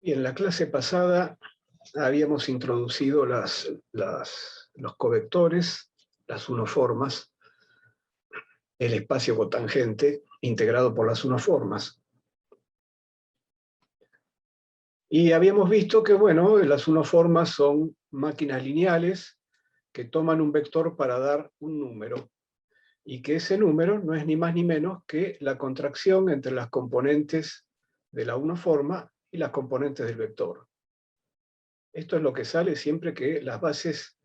Y en la clase pasada habíamos introducido los covectores, las unoformas, el espacio cotangente integrado por las unoformas. Y habíamos visto que, bueno, las unoformas son máquinas lineales que toman un vector para dar un número, y que ese número no es ni más ni menos que la contracción entre las componentes de la unoforma y las componentes del vector. Esto es lo que sale siempre que las bases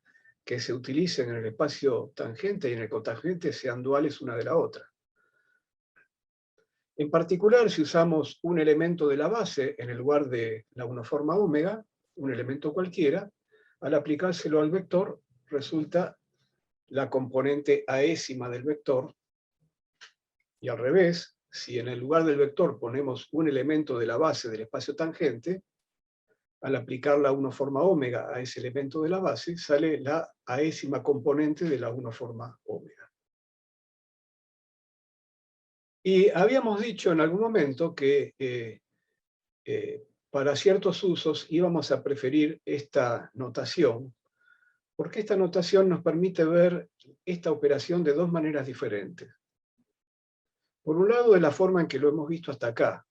que se utilicen en el espacio tangente y en el cotangente sean duales una de la otra. En particular, si usamos un elemento de la base en el lugar de la unoforma ómega, un elemento cualquiera, al aplicárselo al vector, resulta la componente aésima del vector, y al revés, si en el lugar del vector ponemos un elemento de la base del espacio tangente, al aplicar la unoforma ómega a ese elemento de la base, sale la aésima componente de la unoforma ómega. Y habíamos dicho en algún momento que para ciertos usos íbamos a preferir esta notación, porque esta notación nos permite ver esta operación de dos maneras diferentes. Por un lado, de la forma en que lo hemos visto hasta acá.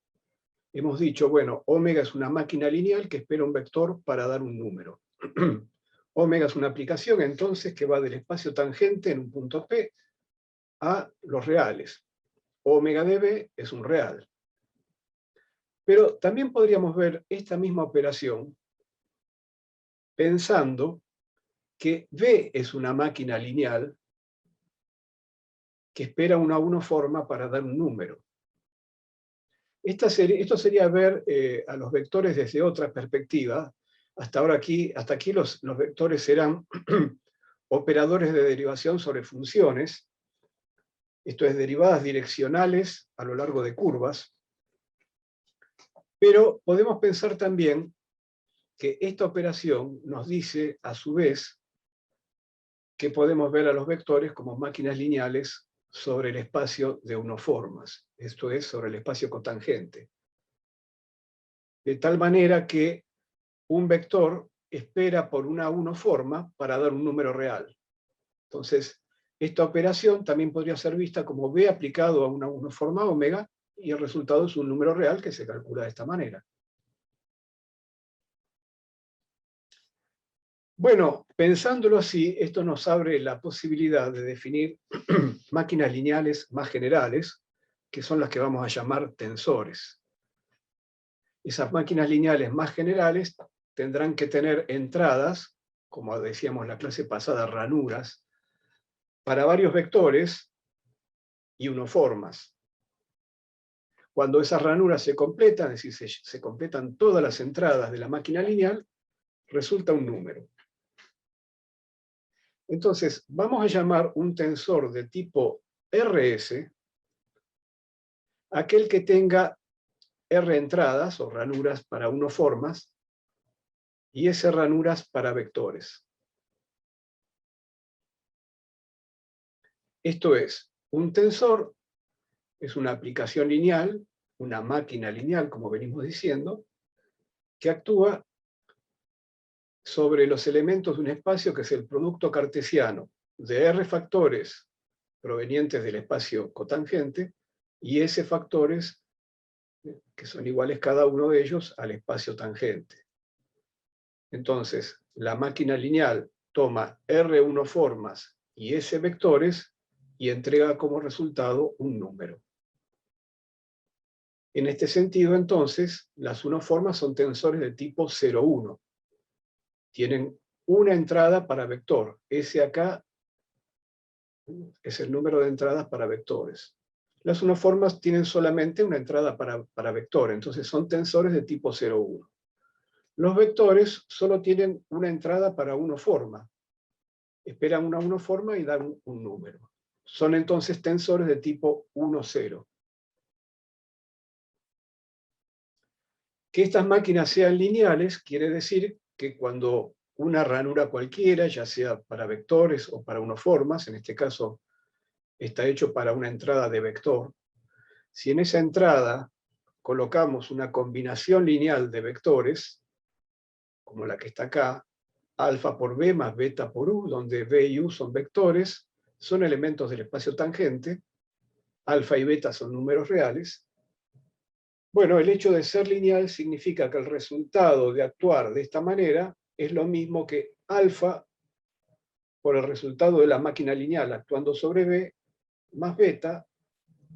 Hemos dicho, bueno, ómega es una máquina lineal que espera un vector para dar un número. Ómega es una aplicación, entonces, que va del espacio tangente en un punto P a los reales. Ómega de B es un real. Pero también podríamos ver esta misma operación pensando que B es una máquina lineal que espera una unoforma para dar un número. Esto sería ver a los vectores desde otra perspectiva. Hasta aquí los vectores eran operadores de derivación sobre funciones, esto es, derivadas direccionales a lo largo de curvas, pero podemos pensar también que esta operación nos dice, a su vez, que podemos ver a los vectores como máquinas lineales sobre el espacio de unoformas, esto es, sobre el espacio cotangente. De tal manera que un vector espera por una unoforma para dar un número real. Entonces, esta operación también podría ser vista como B aplicado a una unoforma ómega, y el resultado es un número real que se calcula de esta manera. Bueno, pensándolo así, esto nos abre la posibilidad de definir máquinas lineales más generales, que son las que vamos a llamar tensores. Esas máquinas lineales más generales tendrán que tener entradas, como decíamos en la clase pasada, ranuras, para varios vectores y unoformas. Cuando esas ranuras se completan, es decir, se completan todas las entradas de la máquina lineal, resulta un número. Entonces, vamos a llamar un tensor de tipo RS aquel que tenga R entradas o ranuras para unoformas y S ranuras para vectores. Esto es, un tensor es una aplicación lineal, una máquina lineal, como venimos diciendo, que actúa sobre los elementos de un espacio que es el producto cartesiano de R factores provenientes del espacio cotangente y S factores que son iguales cada uno de ellos al espacio tangente. Entonces, la máquina lineal toma R unoformas y S vectores y entrega como resultado un número. En este sentido, entonces, las unoformas son tensores de tipo 0,1. Tienen una entrada para vector. Ese acá es el número de entradas para vectores. Las unoformas tienen solamente una entrada para vector, entonces son tensores de tipo 0,1. Los vectores solo tienen una entrada para unoforma. Esperan una unoforma y dan un número. Son entonces tensores de tipo 1,0. Que estas máquinas sean lineales quiere decir que cuando una ranura cualquiera, ya sea para vectores o para unoformas, en este caso está hecho para una entrada de vector, si en esa entrada colocamos una combinación lineal de vectores, como la que está acá, alfa por b más beta por u, donde b y u son vectores, son elementos del espacio tangente, alfa y beta son números reales. Bueno, el hecho de ser lineal significa que el resultado de actuar de esta manera es lo mismo que alfa por el resultado de la máquina lineal actuando sobre b, más beta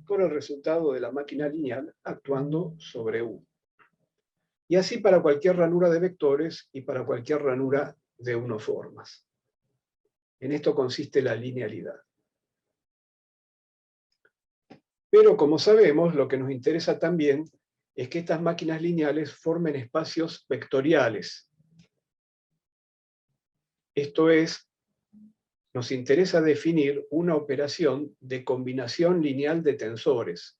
por el resultado de la máquina lineal actuando sobre u. Y así para cualquier ranura de vectores y para cualquier ranura de unoformas. En esto consiste la linealidad. Pero como sabemos, lo que nos interesa también es que estas máquinas lineales formen espacios vectoriales. Esto es, nos interesa definir una operación de combinación lineal de tensores.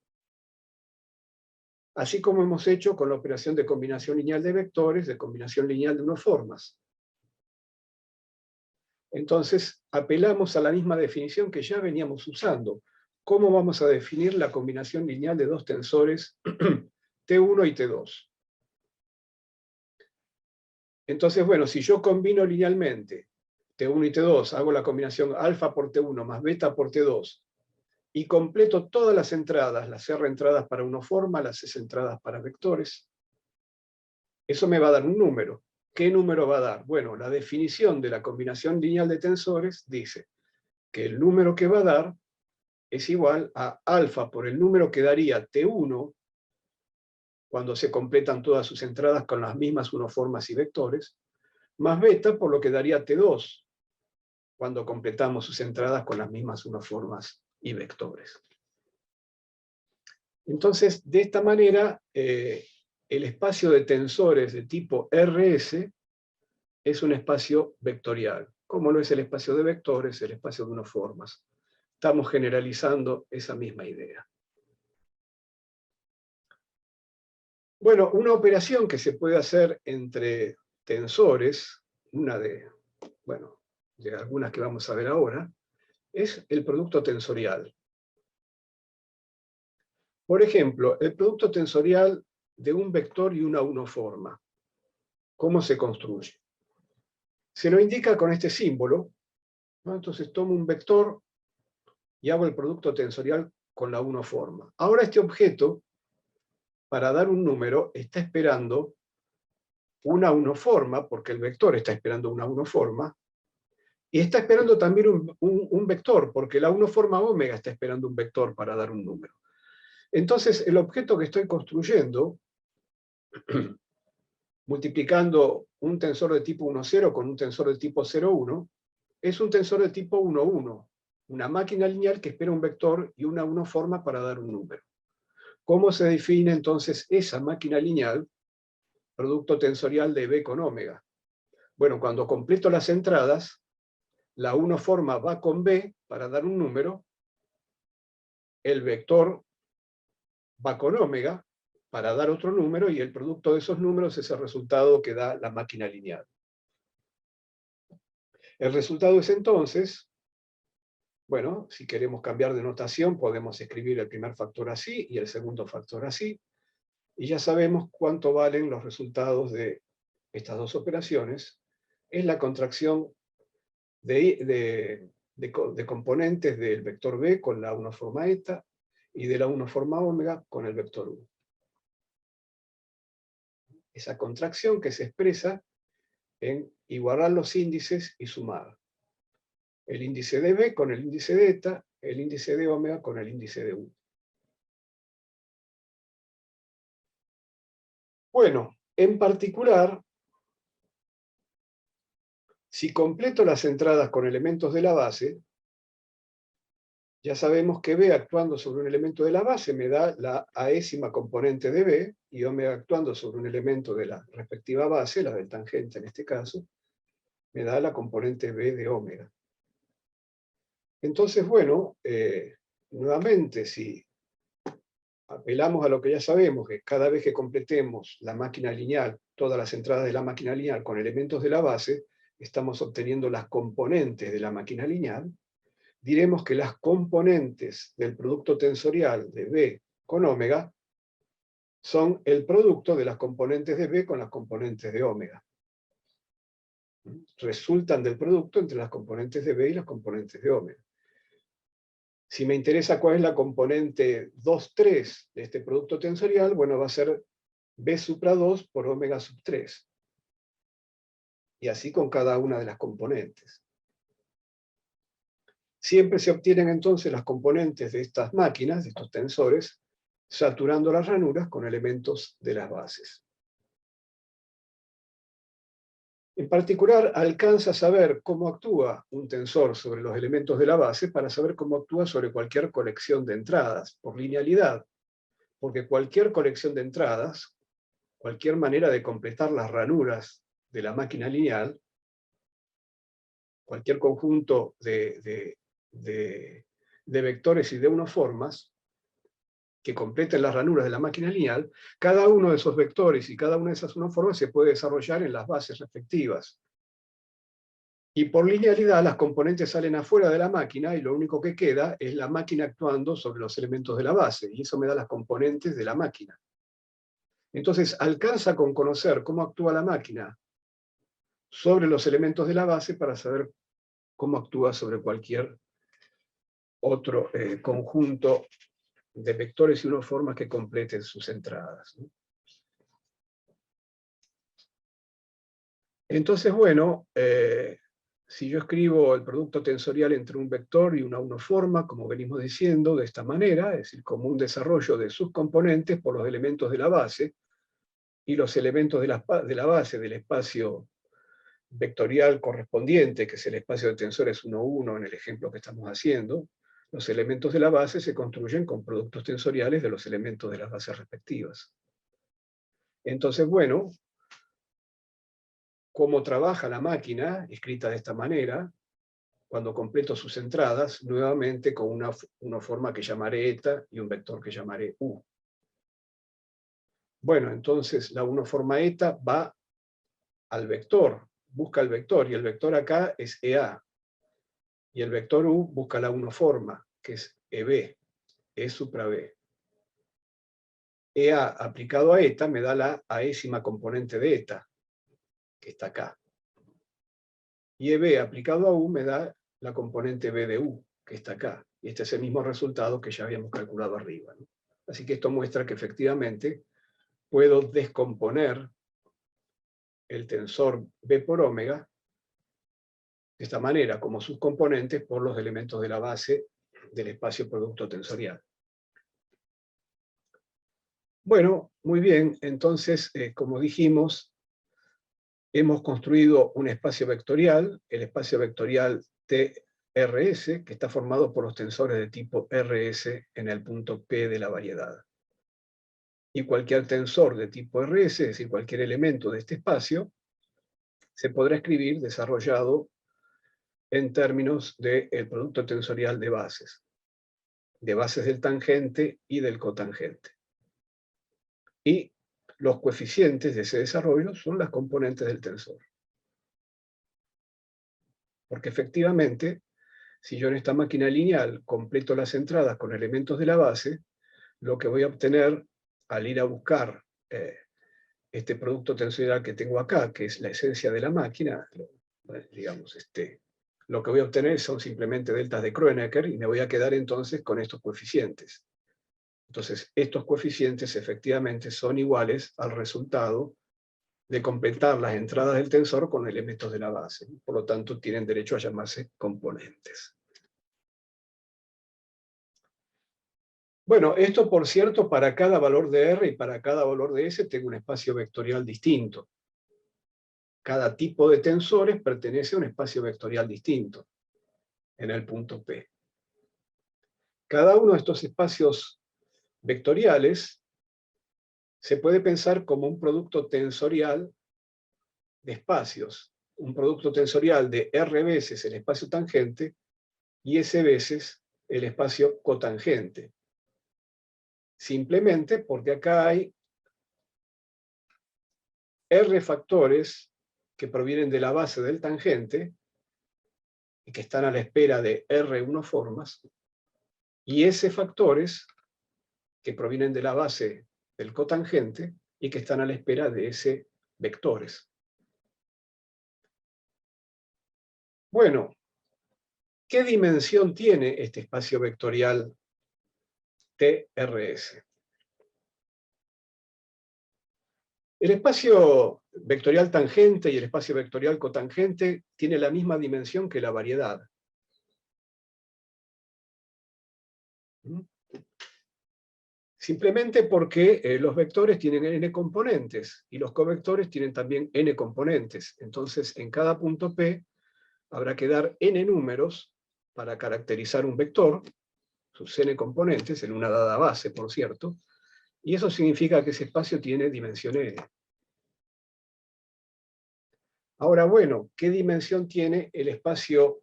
Así como hemos hecho con la operación de combinación lineal de vectores, de combinación lineal de unoformas. Entonces, apelamos a la misma definición que ya veníamos usando. ¿Cómo vamos a definir la combinación lineal de dos tensores T1 y T2? Entonces, bueno, si yo combino linealmente T1 y T2, hago la combinación alfa por T1 más beta por T2, y completo todas las entradas, las R entradas para unoforma, las S entradas para vectores, eso me va a dar un número. ¿Qué número va a dar? Bueno, la definición de la combinación lineal de tensores dice que el número que va a dar es igual a alfa por el número que daría T1 cuando se completan todas sus entradas con las mismas unoformas y vectores, más beta por lo que daría T2 cuando completamos sus entradas con las mismas unoformas y vectores. Entonces, de esta manera, el espacio de tensores de tipo RS es un espacio vectorial, como lo es el espacio de vectores, el espacio de unoformas. Estamos generalizando esa misma idea. Bueno, una operación que se puede hacer entre tensores, una de algunas que vamos a ver ahora, es el producto tensorial. Por ejemplo, el producto tensorial de un vector y una unoforma. ¿Cómo se construye? Se lo indica con este símbolo, ¿no? Entonces tomo un vector y hago el producto tensorial con la unoforma. Ahora este objeto, para dar un número, está esperando una unoforma, porque el vector está esperando una unoforma, y está esperando también un vector, porque la unoforma omega está esperando un vector para dar un número. Entonces, el objeto que estoy construyendo, multiplicando un tensor de tipo 1,0 con un tensor de tipo 0,1, es un tensor de tipo 1,1, una máquina lineal que espera un vector y una unoforma para dar un número. ¿Cómo se define entonces esa máquina lineal, producto tensorial de B con omega? Bueno, cuando completo las entradas, la unoforma va con B para dar un número, el vector va con omega para dar otro número, y el producto de esos números es el resultado que da la máquina lineal. El resultado es entonces, bueno, si queremos cambiar de notación, podemos escribir el primer factor así y el segundo factor así, y ya sabemos cuánto valen los resultados de estas dos operaciones. Es la contracción de componentes del vector B con la unoforma eta y de la unoforma omega con el vector U. Esa contracción que se expresa en igualar los índices y sumar. El índice de B con el índice de eta, el índice de omega con el índice de U. Bueno, en particular, si completo las entradas con elementos de la base, ya sabemos que B actuando sobre un elemento de la base me da la aésima componente de B, y omega actuando sobre un elemento de la respectiva base, la del tangente en este caso, me da la componente B de omega. Entonces, bueno, nuevamente, si apelamos a lo que ya sabemos, que cada vez que completemos la máquina lineal, todas las entradas de la máquina lineal con elementos de la base, estamos obteniendo las componentes de la máquina lineal, diremos que las componentes del producto tensorial de B con omega son el producto de las componentes de B con las componentes de omega. Resultan del producto entre las componentes de B y las componentes de omega. Si me interesa cuál es la componente 2,3 de este producto tensorial, bueno, va a ser B supra 2 por omega sub 3. Y así con cada una de las componentes. Siempre se obtienen entonces las componentes de estas máquinas, de estos tensores, saturando las ranuras con elementos de las bases. En particular, alcanza a saber cómo actúa un tensor sobre los elementos de la base para saber cómo actúa sobre cualquier colección de entradas, por linealidad, porque cualquier colección de entradas, cualquier manera de completar las ranuras de la máquina lineal, cualquier conjunto de vectores y de unoformas que completen las ranuras de la máquina lineal, cada uno de esos vectores y cada una de esas unoformas se puede desarrollar en las bases respectivas. Y por linealidad las componentes salen afuera de la máquina y lo único que queda es la máquina actuando sobre los elementos de la base, y eso me da las componentes de la máquina. Entonces alcanza con conocer cómo actúa la máquina sobre los elementos de la base para saber cómo actúa sobre cualquier otro conjunto de vectores y unoformas que completen sus entradas. Entonces, bueno, si yo escribo el producto tensorial entre un vector y una unoforma, como venimos diciendo, de esta manera, es decir, como un desarrollo de sus componentes por los elementos de la base, y los elementos de la base del espacio vectorial correspondiente, que es el espacio de tensores 1, 1 en el ejemplo que estamos haciendo, los elementos de la base se construyen con productos tensoriales de los elementos de las bases respectivas. Entonces, bueno, cómo trabaja la máquina, escrita de esta manera, cuando completo sus entradas, nuevamente con una forma que llamaré eta y un vector que llamaré u. Bueno, entonces la unoforma eta va al vector, busca el vector, y el vector acá es EA. Y el vector u busca la unoforma, que es EB, E supra B. EA aplicado a eta me da la aésima componente de eta, que está acá. Y EB aplicado a u me da la componente B de u, que está acá. Y este es el mismo resultado que ya habíamos calculado arriba, ¿no? Así que esto muestra que efectivamente puedo descomponer el tensor B por omega de esta manera, como sus componentes por los elementos de la base del espacio producto tensorial. Bueno, muy bien, entonces, como dijimos, hemos construido un espacio vectorial, el espacio vectorial TRS, que está formado por los tensores de tipo RS en el punto P de la variedad. Y cualquier tensor de tipo RS, es decir, cualquier elemento de este espacio, se podrá escribir desarrollado en términos del producto tensorial de bases del tangente y del cotangente. Y los coeficientes de ese desarrollo son las componentes del tensor. Porque efectivamente, si yo en esta máquina lineal completo las entradas con elementos de la base, lo que voy a obtener al ir a buscar este producto tensorial que tengo acá, que es la esencia de la máquina, digamos, lo que voy a obtener son simplemente deltas de Kronecker, y me voy a quedar entonces con estos coeficientes. Entonces, estos coeficientes efectivamente son iguales al resultado de completar las entradas del tensor con elementos de la base. Por lo tanto, tienen derecho a llamarse componentes. Bueno, esto por cierto, para cada valor de R y para cada valor de S tengo un espacio vectorial distinto. Cada tipo de tensores pertenece a un espacio vectorial distinto en el punto P. Cada uno de estos espacios vectoriales se puede pensar como un producto tensorial de espacios. Un producto tensorial de R veces el espacio tangente y S veces el espacio cotangente. Simplemente porque acá hay R factores que provienen de la base del tangente y que están a la espera de R unoformas, y S factores que provienen de la base del cotangente y que están a la espera de ese vectores. Bueno, ¿qué dimensión tiene este espacio vectorial TRS? El espacio vectorial tangente y el espacio vectorial cotangente tiene la misma dimensión que la variedad. Simplemente porque los vectores tienen n componentes y los covectores tienen también n componentes. Entonces, en cada punto P habrá que dar n números para caracterizar un vector, sus n componentes, en una dada base, por cierto, y eso significa que ese espacio tiene dimensión n. Ahora, bueno, ¿qué dimensión tiene el espacio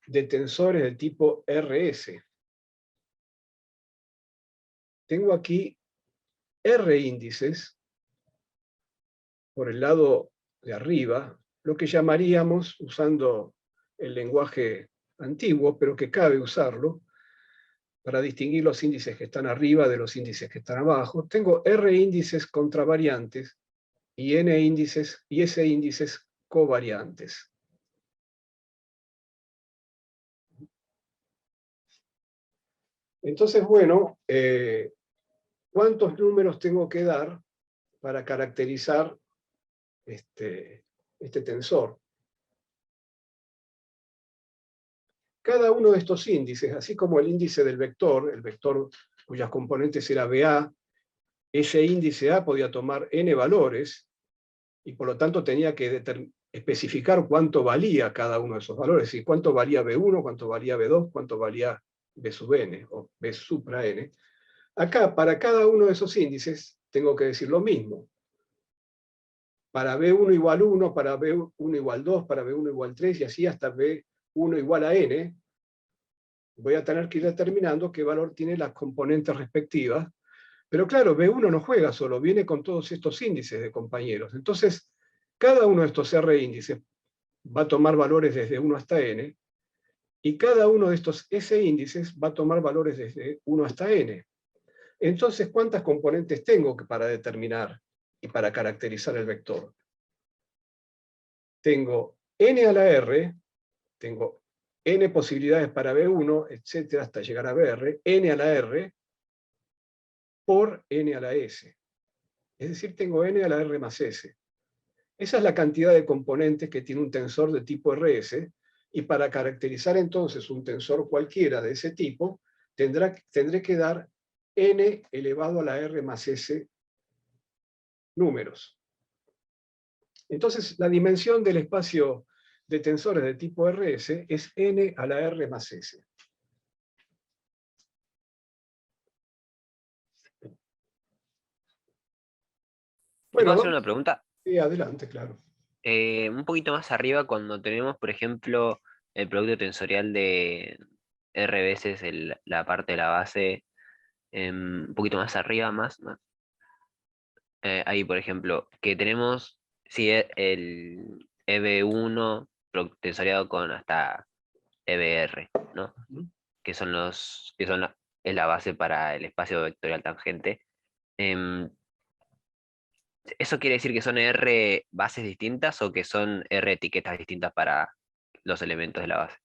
de tensores de tipo RS? Tengo aquí R índices por el lado de arriba, lo que llamaríamos, usando el lenguaje antiguo, pero que cabe usarlo, para distinguir los índices que están arriba de los índices que están abajo. Tengo R índices contravariantes y N índices y S índices covariantes. Entonces, bueno, ¿cuántos números tengo que dar para caracterizar este tensor? Cada uno de estos índices, así como el índice del vector, el vector cuyas componentes era BA, ese índice A podía tomar n valores, y por lo tanto tenía que especificar cuánto valía cada uno de esos valores, y cuánto valía B1, cuánto valía B2, cuánto valía B sub n, o B supra n. Acá, para cada uno de esos índices, tengo que decir lo mismo. Para B1 igual 1, para B1 igual 2, para B1 igual 3, y así hasta B1 igual a n, voy a tener que ir determinando qué valor tienen las componentes respectivas. Pero claro, B1 no juega solo, viene con todos estos índices de compañeros. Entonces, cada uno de estos R índices va a tomar valores desde 1 hasta n, y cada uno de estos S índices va a tomar valores desde 1 hasta n. Entonces, ¿cuántas componentes tengo para determinar y para caracterizar el vector? Tengo n a la r, tengo n posibilidades para B1, etcétera, hasta llegar a BR, n a la r por n a la s. Es decir, tengo n a la r más s. Esa es la cantidad de componentes que tiene un tensor de tipo RS, y para caracterizar entonces un tensor cualquiera de ese tipo, tendré que dar n elevado a la r más s números. Entonces, la dimensión del espacio de tensores de tipo RS es n a la r más s. ¿Te puedo Bueno, hacer vamos. una pregunta? Sí, adelante, claro. Un poquito más arriba, cuando tenemos, por ejemplo, el producto tensorial de R veces la parte de la base, un poquito más arriba, más. Ahí, por ejemplo, que tenemos, sí, el EB1 tensoriado con hasta EBR, ¿no? Es la base para el espacio vectorial tangente. Em, ¿Eso quiere decir que son R bases distintas o que son R etiquetas distintas para los elementos de la base?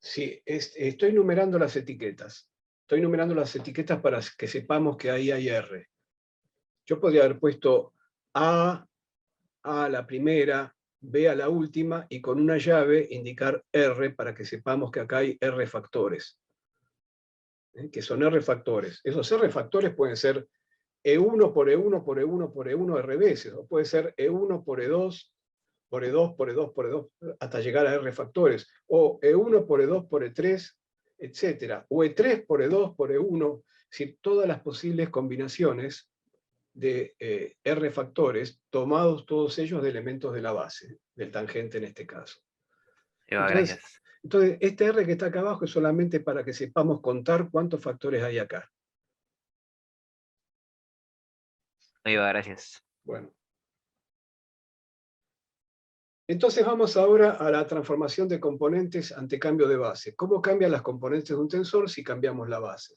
Sí, estoy numerando las etiquetas. Estoy numerando las etiquetas para que sepamos que ahí hay R. Yo podría haber puesto A a la primera, B a la última, y con una llave indicar R para que sepamos que acá hay R factores. Que son R factores. Esos R factores pueden ser E1 por E1 por E1 por E1 R veces, o puede ser E1 por E2 por E2 por E2 por E2 hasta llegar a R factores, o E1 por E2 por E3, etc. O E3 por E2 por E1, es decir, todas las posibles combinaciones de R factores, tomados todos ellos de elementos de la base, del tangente en este caso. Eva, Entonces, gracias. este R que está acá abajo es solamente para que sepamos contar cuántos factores hay acá. Eva, gracias. Bueno. Entonces vamos ahora a la transformación de componentes ante cambio de base. ¿Cómo cambian las componentes de un tensor si cambiamos la base?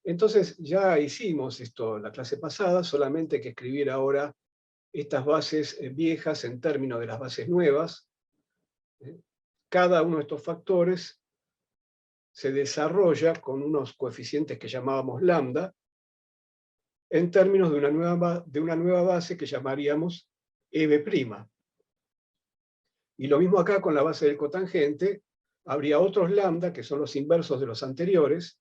Entonces ya hicimos esto la clase pasada, solamente hay que escribir ahora estas bases viejas en términos de las bases nuevas. Cada uno de estos factores se desarrolla con unos coeficientes que llamábamos lambda, en términos de una nueva base que llamaríamos EB'. Y lo mismo acá con la base del cotangente, habría otros lambda, que son los inversos de los anteriores,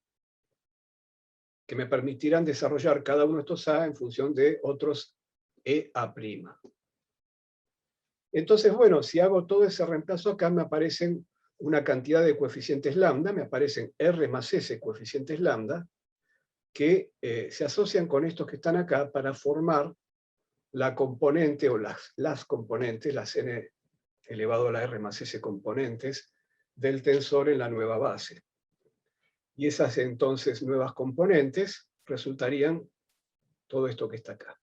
que me permitirán desarrollar cada uno de estos A en función de otros EA'. Entonces, bueno, si hago todo ese reemplazo acá, me aparecen una cantidad de coeficientes lambda, me aparecen R más S coeficientes lambda, que se asocian con estos que están acá para formar la componente, o las componentes, las n elevado a la R más S componentes, del tensor en la nueva base. Y esas entonces nuevas componentes resultarían todo esto que está acá.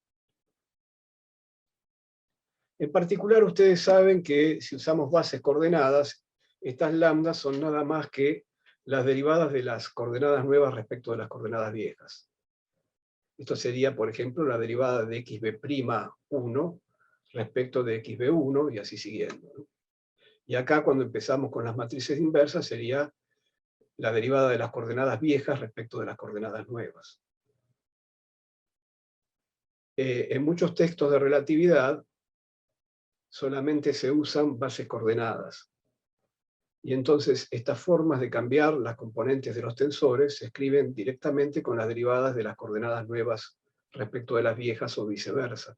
En particular, ustedes saben que si usamos bases coordenadas, estas lambdas son nada más que las derivadas de las coordenadas nuevas respecto de las coordenadas viejas. Esto sería, por ejemplo, la derivada de xb'1 respecto de xb1 y así siguiendo, ¿no? Y acá, cuando empezamos con las matrices inversas, sería la derivada de las coordenadas viejas respecto de las coordenadas nuevas. En muchos textos de relatividad solamente se usan bases coordenadas. Y entonces estas formas de cambiar las componentes de los tensores se escriben directamente con las derivadas de las coordenadas nuevas respecto de las viejas o viceversa.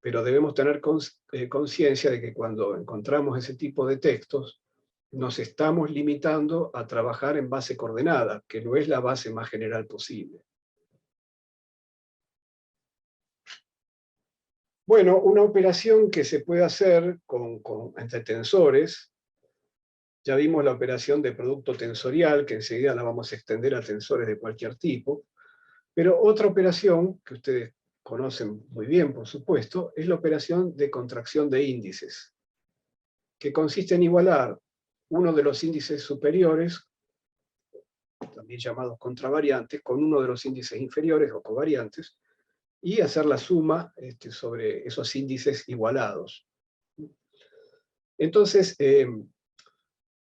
Pero debemos tener conciencia de que cuando encontramos ese tipo de textos, nos estamos limitando a trabajar en base coordenada, que no es la base más general posible. Bueno, una operación que se puede hacer entre tensores, ya vimos la operación de producto tensorial, que enseguida la vamos a extender a tensores de cualquier tipo, pero otra operación que ustedes conocen muy bien, por supuesto, es la operación de contracción de índices, que consiste en igualar uno de los índices superiores, también llamados contravariantes, con uno de los índices inferiores o covariantes, y hacer la suma sobre esos índices igualados. Entonces,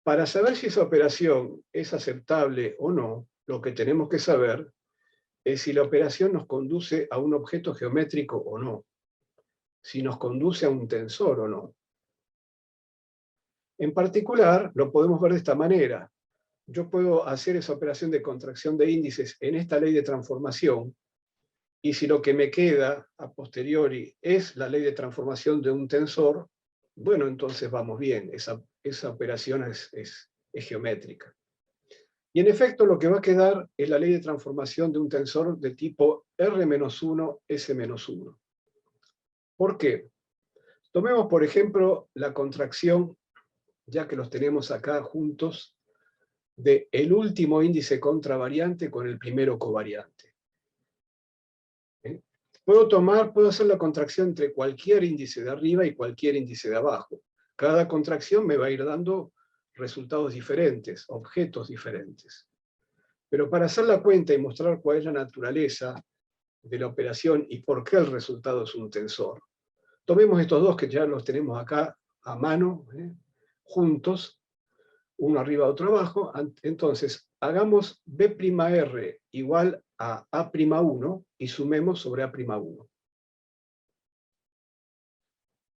para saber si esa operación es aceptable o no, lo que tenemos que saber es si la operación nos conduce a un objeto geométrico o no, si nos conduce a un tensor o no. En particular, lo podemos ver de esta manera. Yo puedo hacer esa operación de contracción de índices en esta ley de transformación, y si lo que me queda a posteriori es la ley de transformación de un tensor, bueno, entonces vamos bien, esa operación es geométrica. Y en efecto lo que va a quedar es la ley de transformación de un tensor de tipo R-1, S-1. ¿Por qué? Tomemos, por ejemplo, la contracción, ya que los tenemos acá juntos, de el último índice contravariante con el primero covariante. Puedo hacer la contracción entre cualquier índice de arriba y cualquier índice de abajo. Cada contracción me va a ir dando resultados diferentes, objetos diferentes. Pero para hacer la cuenta y mostrar cuál es la naturaleza de la operación y por qué el resultado es un tensor, tomemos estos dos que ya los tenemos acá a mano, juntos, uno arriba, otro abajo. Entonces, hagamos B'R igual a A'1 y sumemos sobre A'1.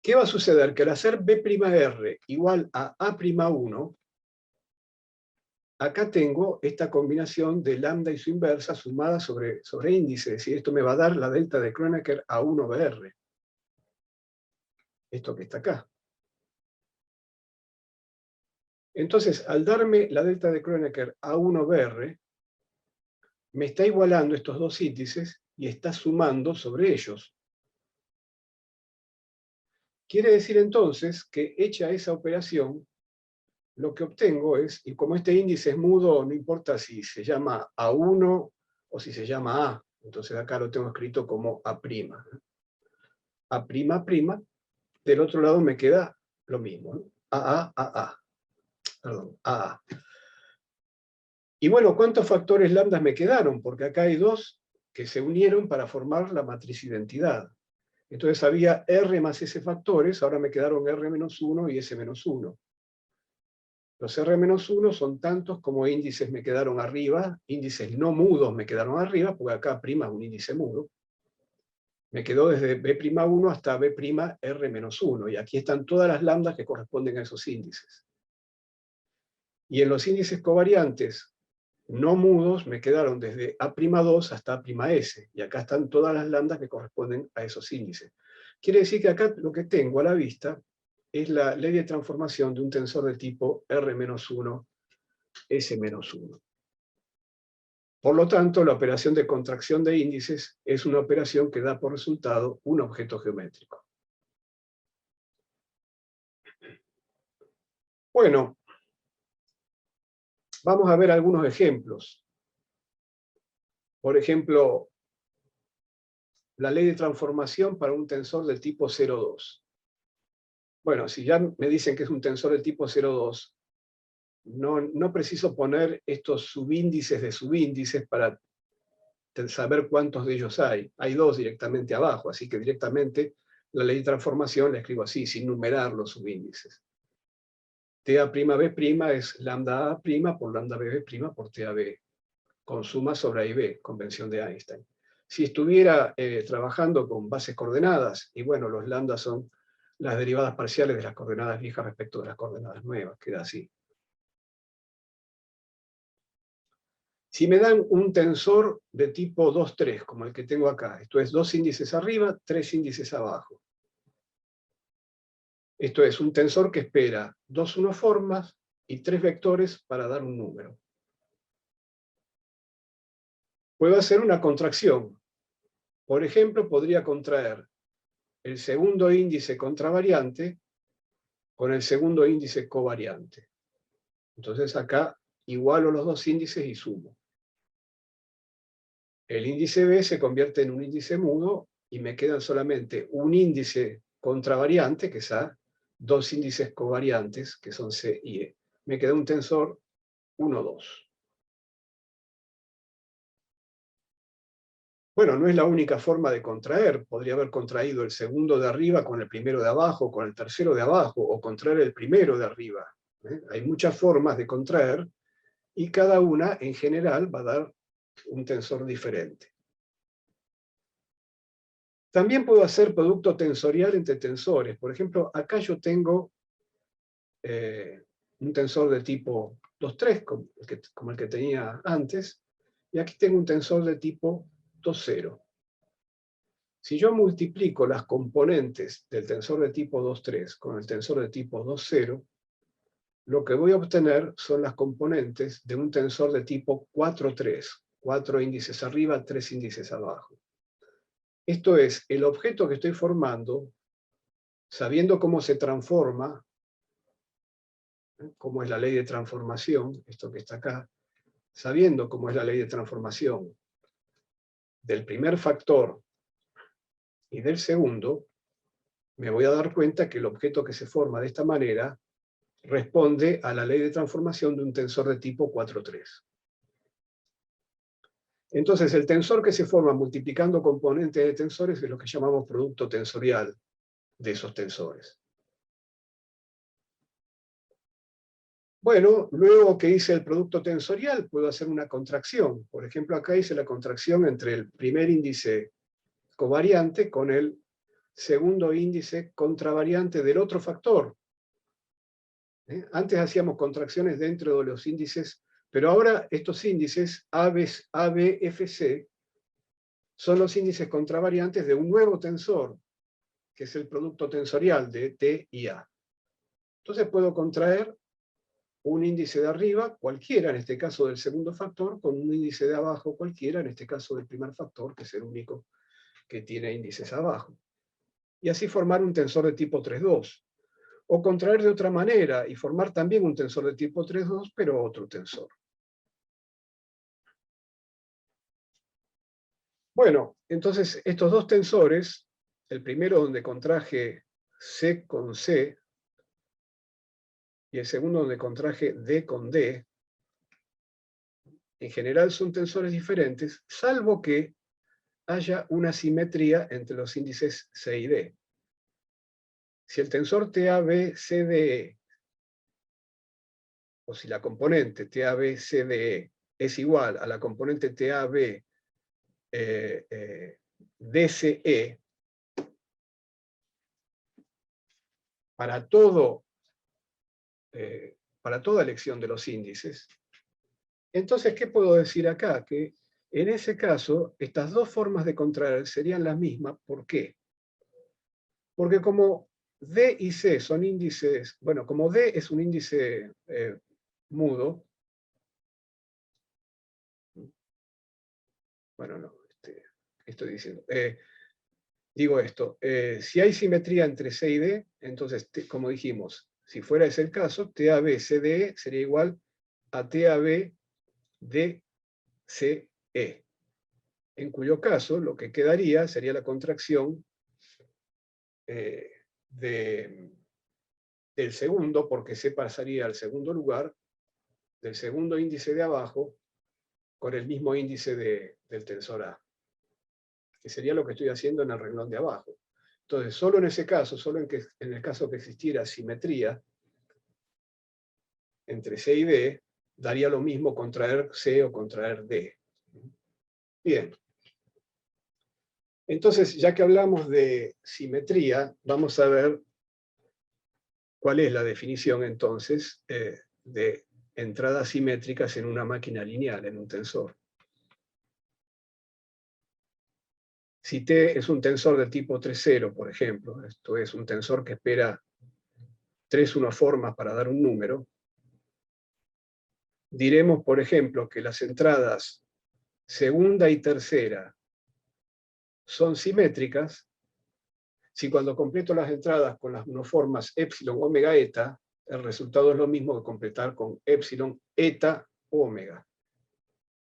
¿Qué va a suceder? Que al hacer B'R igual a A'1, acá tengo esta combinación de lambda y su inversa sumada sobre índice, es decir, esto me va a dar la delta de Kronecker a 1Br. Esto que está acá. Entonces, al darme la delta de Kronecker a 1Br, me está igualando estos dos índices y está sumando sobre ellos. Quiere decir entonces que hecha esa operación, lo que obtengo es, y como este índice es mudo, no importa si se llama A1 o si se llama A, entonces acá lo tengo escrito como A'. A', del otro lado me queda lo mismo, ¿no? AA, AA. Perdón, AA. Y bueno, ¿cuántos factores lambda me quedaron? Porque acá hay dos que se unieron para formar la matriz identidad. Entonces había R más S factores, ahora me quedaron R menos 1 y S menos 1. Los R menos 1 son tantos como índices me quedaron arriba, índices no mudos me quedaron arriba, porque acá prima es un índice mudo. Me quedó desde B'1 hasta B'R menos 1, y aquí están todas las lambdas que corresponden a esos índices. Y en los índices covariantes no mudos me quedaron desde A'2 hasta A'S, y acá están todas las lambdas que corresponden a esos índices. Quiere decir que acá lo que tengo a la vista es la ley de transformación de un tensor de tipo R-1, S-1. Por lo tanto, la operación de contracción de índices es una operación que da por resultado un objeto geométrico. Bueno, vamos a ver algunos ejemplos. Por ejemplo, la ley de transformación para un tensor del tipo 0,2. Bueno, si ya me dicen que es un tensor del tipo 0,2, no preciso poner estos subíndices de subíndices para saber cuántos de ellos hay. Hay dos directamente abajo, así que directamente la ley de transformación la escribo así, sin numerar los subíndices. TA'(B') es lambda A' por lambda BB' por TA'(B), con suma sobre A y B, convención de Einstein. Si estuviera trabajando con bases coordenadas, y bueno, los lambdas son las derivadas parciales de las coordenadas viejas respecto de las coordenadas nuevas, queda así. Si me dan un tensor de tipo 2, 3, como el que tengo acá, esto es 2 índices arriba, 3 índices abajo. Esto es un tensor que espera 2 unoformas y 3 vectores para dar un número. Puedo hacer una contracción. Por ejemplo, podría contraer el segundo índice contravariante con el segundo índice covariante. Entonces acá igualo los dos índices y sumo. El índice B se convierte en un índice mudo y me quedan solamente un índice contravariante, que es A, dos índices covariantes, que son C y E. Me queda un tensor 1, 2. Bueno, no es la única forma de contraer. Podría haber contraído el segundo de arriba con el primero de abajo, con el tercero de abajo, o contraer el primero de arriba. Hay muchas formas de contraer, y cada una, en general, va a dar un tensor diferente. También puedo hacer producto tensorial entre tensores. Por ejemplo, acá yo tengo un tensor de tipo 2, 3, como el que tenía antes, y aquí tengo un tensor de tipo 2, 0. Si yo multiplico las componentes del tensor de tipo 2, 3 con el tensor de tipo 2, 0, lo que voy a obtener son las componentes de un tensor de tipo 4, 3. 4 índices arriba, 3 índices abajo. Esto es, el objeto que estoy formando, sabiendo cómo se transforma, cómo es la ley de transformación, esto que está acá, sabiendo cómo es la ley de transformación del primer factor y del segundo, me voy a dar cuenta que el objeto que se forma de esta manera responde a la ley de transformación de un tensor de tipo 4, 3. Entonces, el tensor que se forma multiplicando componentes de tensores es lo que llamamos producto tensorial de esos tensores. Bueno, luego que hice el producto tensorial, puedo hacer una contracción. Por ejemplo, acá hice la contracción entre el primer índice covariante con el segundo índice contravariante del otro factor. Antes hacíamos contracciones dentro de los índices, pero ahora estos índices A, B, F, C son los índices contravariantes de un nuevo tensor, que es el producto tensorial de T y A. Entonces puedo contraer un índice de arriba, cualquiera, en este caso del segundo factor, con un índice de abajo, cualquiera, en este caso del primer factor, que es el único que tiene índices abajo. Y así formar un tensor de tipo 3,2. O contraer de otra manera y formar también un tensor de tipo 3,2, pero otro tensor. Bueno, entonces estos dos tensores, el primero donde contraje C con C, y el segundo donde contraje D con D, en general son tensores diferentes, salvo que haya una simetría entre los índices C y D. Si el tensor TAB-CDE, o si la componente TAB-CDE es igual a la componente TAB-DCE, para toda elección de los índices, entonces, ¿qué puedo decir acá? Que en ese caso, estas dos formas de contraer serían las mismas. ¿Por qué? Porque como D y C son índices, bueno, como D es un índice mudo, bueno, no, ¿qué estoy diciendo? Digo esto, si hay simetría entre C y D, entonces, como dijimos, si fuera ese el caso, TAB-CDE sería igual a TAB-DCE, en cuyo caso lo que quedaría sería la contracción del segundo, porque C pasaría al segundo lugar, del segundo índice de abajo, con el mismo índice del tensor A, que sería lo que estoy haciendo en el renglón de abajo. Entonces, solo en ese caso, solo en el caso que existiera simetría entre C y D, daría lo mismo contraer C o contraer D. Bien. Entonces, ya que hablamos de simetría, vamos a ver cuál es la definición entonces de entradas simétricas en una máquina lineal, en un tensor. Si T es un tensor de tipo 3,0, por ejemplo, esto es un tensor que espera 3 unoformas para dar un número, diremos, por ejemplo, que las entradas segunda y tercera son simétricas si cuando completo las entradas con las unoformas epsilon, omega, eta, el resultado es lo mismo que completar con epsilon, eta, omega.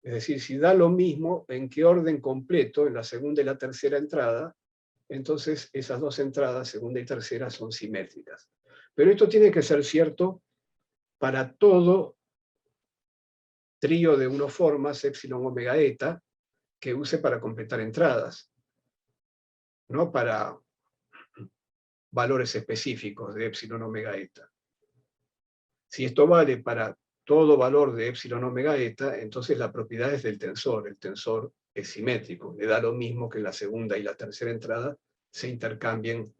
Es decir, si da lo mismo en qué orden completo, en la segunda y la tercera entrada, entonces esas dos entradas, segunda y tercera, son simétricas. Pero esto tiene que ser cierto para todo trío de unoformas, epsilon, omega, eta, que use para completar entradas, no para valores específicos de epsilon, omega, eta. Si esto vale para todo valor de epsilon, omega, eta, entonces la propiedad es del tensor. El tensor es simétrico. Le da lo mismo que en la segunda y la tercera entrada se intercambien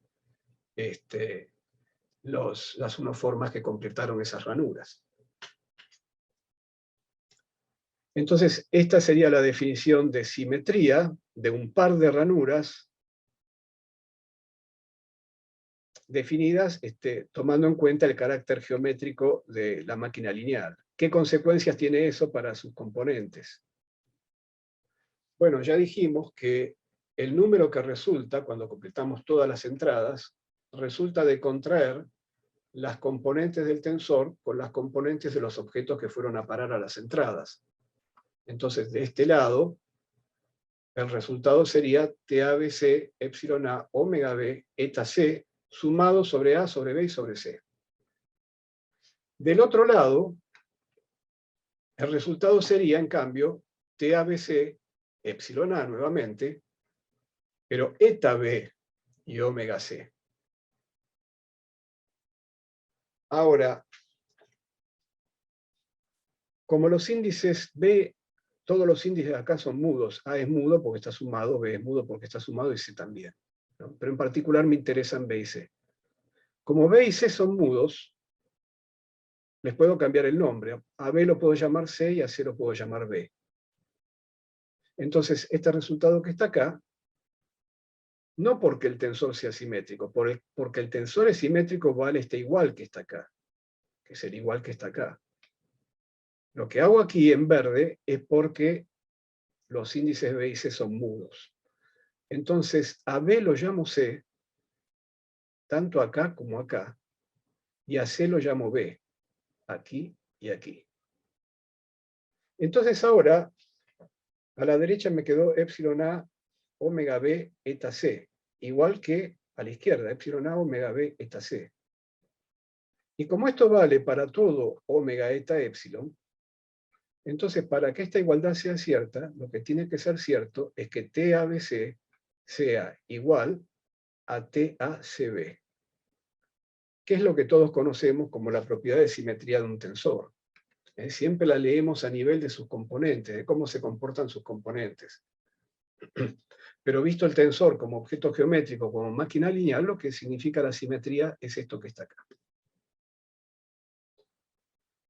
las unoformas que completaron esas ranuras. Entonces, esta sería la definición de simetría de un par de ranuras definidas tomando en cuenta el carácter geométrico de la máquina lineal. ¿Qué consecuencias tiene eso para sus componentes? Bueno, ya dijimos que el número que resulta, cuando completamos todas las entradas, resulta de contraer las componentes del tensor con las componentes de los objetos que fueron a parar a las entradas. Entonces, de este lado, el resultado sería TABC, epsilon A, omega B, eta C, sumado sobre A, sobre B y sobre C. Del otro lado, el resultado sería, en cambio, TABC, epsilon A nuevamente, pero eta B y omega C. Ahora, como los índices B, todos los índices acá son mudos, A es mudo porque está sumado, B es mudo porque está sumado y C también, ¿no? Pero en particular me interesan B y C. Como B y C son mudos, les puedo cambiar el nombre. A B lo puedo llamar C y a C lo puedo llamar B. Entonces, este resultado que está acá, no porque el tensor sea simétrico, porque el tensor es simétrico vale igual que está acá, que es el igual que está acá. Lo que hago aquí en verde es porque los índices B y C son mudos. Entonces, a B lo llamo C, tanto acá como acá, y a C lo llamo B, aquí y aquí. Entonces ahora, a la derecha me quedó epsilon A, omega B, eta C, igual que a la izquierda, epsilon A, omega B, eta C. Y como esto vale para todo omega, eta, epsilon, Entonces, para que esta igualdad sea cierta, lo que tiene que ser cierto es que TABC sea igual a TACB, que es lo que todos conocemos como la propiedad de simetría de un tensor. Siempre la leemos a nivel de sus componentes, de cómo se comportan sus componentes. Pero visto el tensor como objeto geométrico, como máquina lineal, lo que significa la simetría es esto que está acá.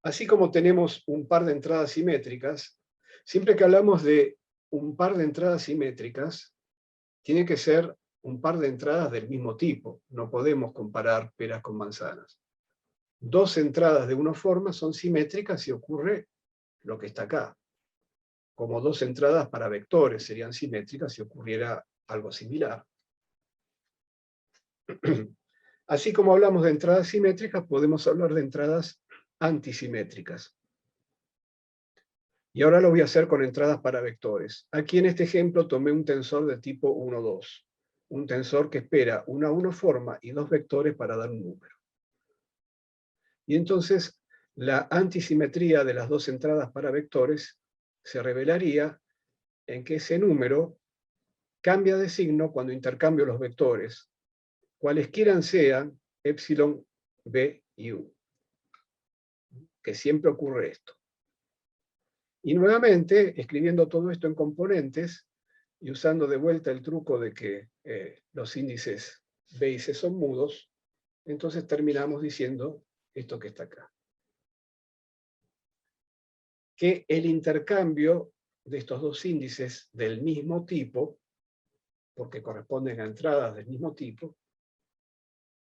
Así como tenemos un par de entradas simétricas, siempre que hablamos de un par de entradas simétricas, tiene que ser un par de entradas del mismo tipo. No podemos comparar peras con manzanas. Dos entradas de una forma son simétricas si ocurre lo que está acá. Como dos entradas para vectores serían simétricas si ocurriera algo similar. Así como hablamos de entradas simétricas, podemos hablar de entradas antisimétricas. Y ahora lo voy a hacer con entradas para vectores. Aquí en este ejemplo tomé un tensor de tipo 1, 2. Un tensor que espera una 1 forma y dos vectores para dar un número. Y entonces la antisimetría de las dos entradas para vectores se revelaría en que ese número cambia de signo cuando intercambio los vectores, cualesquiera sean epsilon, b y u. Que siempre ocurre esto. Y nuevamente, escribiendo todo esto en componentes y usando de vuelta el truco de que los índices b y c son mudos, entonces terminamos diciendo esto que está acá. Que el intercambio de estos dos índices del mismo tipo, porque corresponden a entradas del mismo tipo,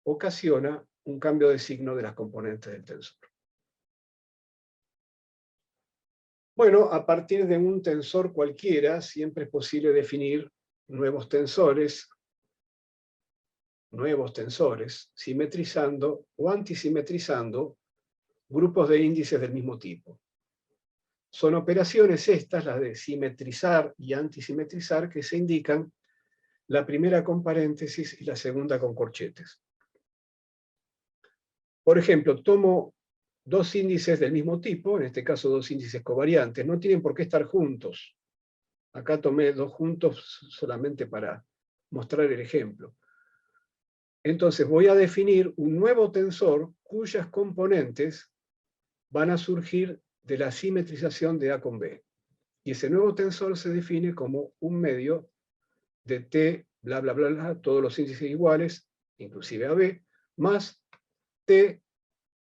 ocasiona un cambio de signo de las componentes del tensor. Bueno, a partir de un tensor cualquiera, siempre es posible definir nuevos tensores, simetrizando o antisimetrizando grupos de índices del mismo tipo. Son operaciones estas, las de simetrizar y antisimetrizar, que se indican la primera con paréntesis y la segunda con corchetes. Por ejemplo, tomo dos índices del mismo tipo, en este caso dos índices covariantes, no tienen por qué estar juntos. Acá tomé dos juntos solamente para mostrar el ejemplo. Entonces voy a definir un nuevo tensor cuyas componentes van a surgir de la simetrización de A con B. Y ese nuevo tensor se define como un medio de T, bla, bla, bla, bla, todos los índices iguales, inclusive AB, más T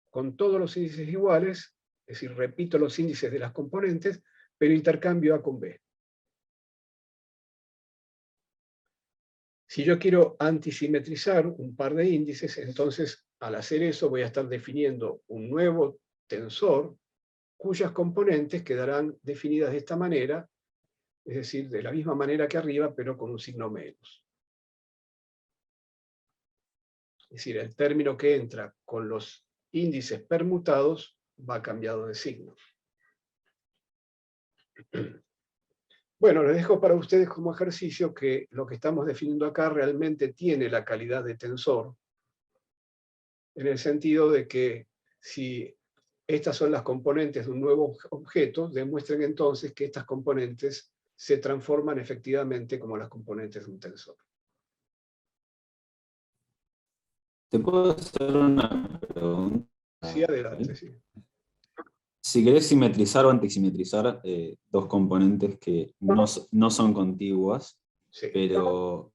con todos los índices iguales, es decir, repito los índices de las componentes, pero intercambio A con B. Si yo quiero antisimetrizar un par de índices, entonces al hacer eso voy a estar definiendo un nuevo tensor cuyas componentes quedarán definidas de esta manera, es decir, de la misma manera que arriba, pero con un signo menos. Es decir, el término que entra con los índices permutados va cambiado de signo. Bueno, les dejo para ustedes como ejercicio que lo que estamos definiendo acá realmente tiene la calidad de tensor, en el sentido de que si estas son las componentes de un nuevo objeto, demuestren entonces que estas componentes se transforman efectivamente como las componentes de un tensor. ¿Te puedo hacer una pregunta? Sí, adelante, sí. Si querés simetrizar o antisimetrizar dos componentes que no son contiguas, Sí. pero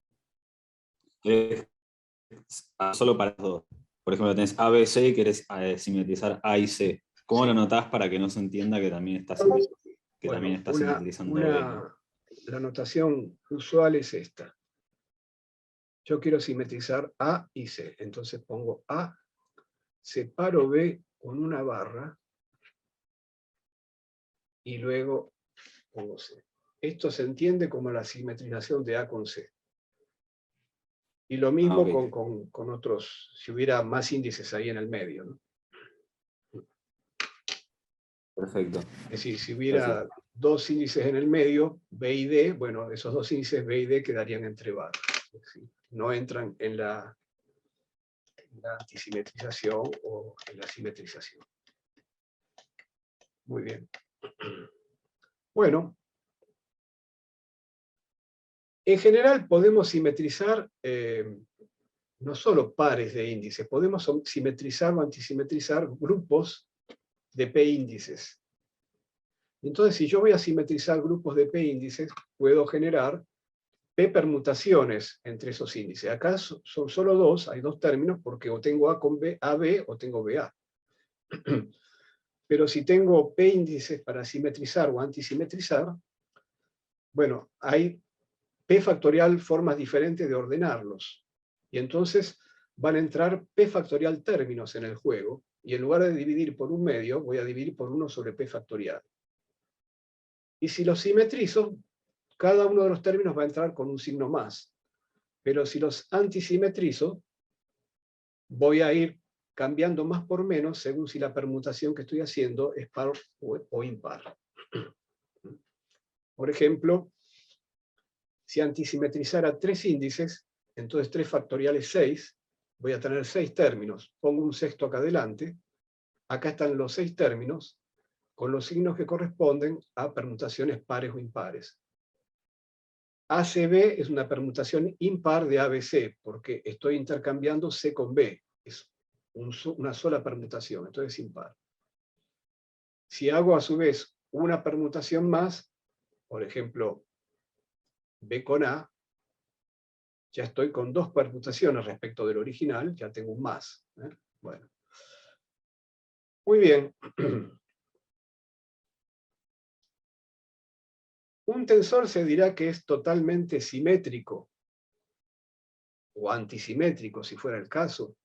solo para los dos. Por ejemplo, tenés A, B, C y querés simetrizar A y C. ¿Cómo Sí. lo notás para que no se entienda que también está, simetrizando B? ¿No? La notación usual es esta. Yo quiero simetrizar A y C. Entonces pongo A, separo B con una barra y luego pongo C. Esto se entiende como la simetrización de A con C. Y lo mismo Okay. con otros, si hubiera más índices ahí en el medio, ¿no? Perfecto. Es decir, si hubiera dos índices en el medio, B y D, bueno, esos dos índices B y D quedarían entre barras. Es decir, no entran en la antisimetrización o en la simetrización. Muy bien. Bueno, en general podemos simetrizar no solo pares de índices, podemos simetrizar o antisimetrizar grupos de P índices. Entonces, si yo voy a simetrizar grupos de P índices, puedo generar P permutaciones entre esos índices. Acá son solo dos, hay dos términos, porque o tengo A con B, AB, o tengo BA. Pero si tengo P índices para simetrizar o antisimetrizar, bueno, hay P factorial formas diferentes de ordenarlos. Y entonces van a entrar P factorial términos en el juego, y en lugar de dividir por un medio, voy a dividir por 1 sobre P factorial. Y si los simetrizo, cada uno de los términos va a entrar con un signo más. Pero si los antisimetrizo, voy a ir cambiando más por menos según si la permutación que estoy haciendo es par o impar. Por ejemplo, si antisimetrizara 3 índices, entonces 3 factorial es 6, voy a tener 6 términos. Pongo un sexto acá adelante, acá están los 6 términos, con los signos que corresponden a permutaciones pares o impares. ACB es una permutación impar de ABC, porque estoy intercambiando C con B. Es una sola permutación, entonces es impar. Si hago a su vez una permutación más, por ejemplo, B con A, ya estoy con 2 permutaciones respecto del original, ya tengo un más. Bueno. Muy bien. Un tensor se dirá que es totalmente simétrico, o antisimétrico, si fuera el caso.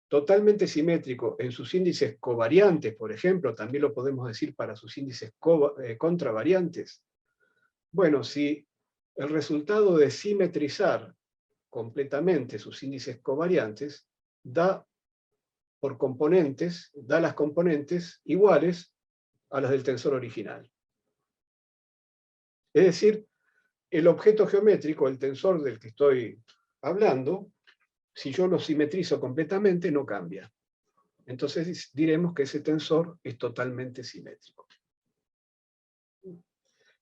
Totalmente simétrico en sus índices covariantes, por ejemplo, también lo podemos decir para sus índices contravariantes. Bueno, si el resultado de simetrizar completamente sus índices covariantes da por componentes, da las componentes iguales a las del tensor original. Es decir, el objeto geométrico, el tensor del que estoy hablando, si yo lo simetrizo completamente, no cambia. Entonces diremos que ese tensor es totalmente simétrico.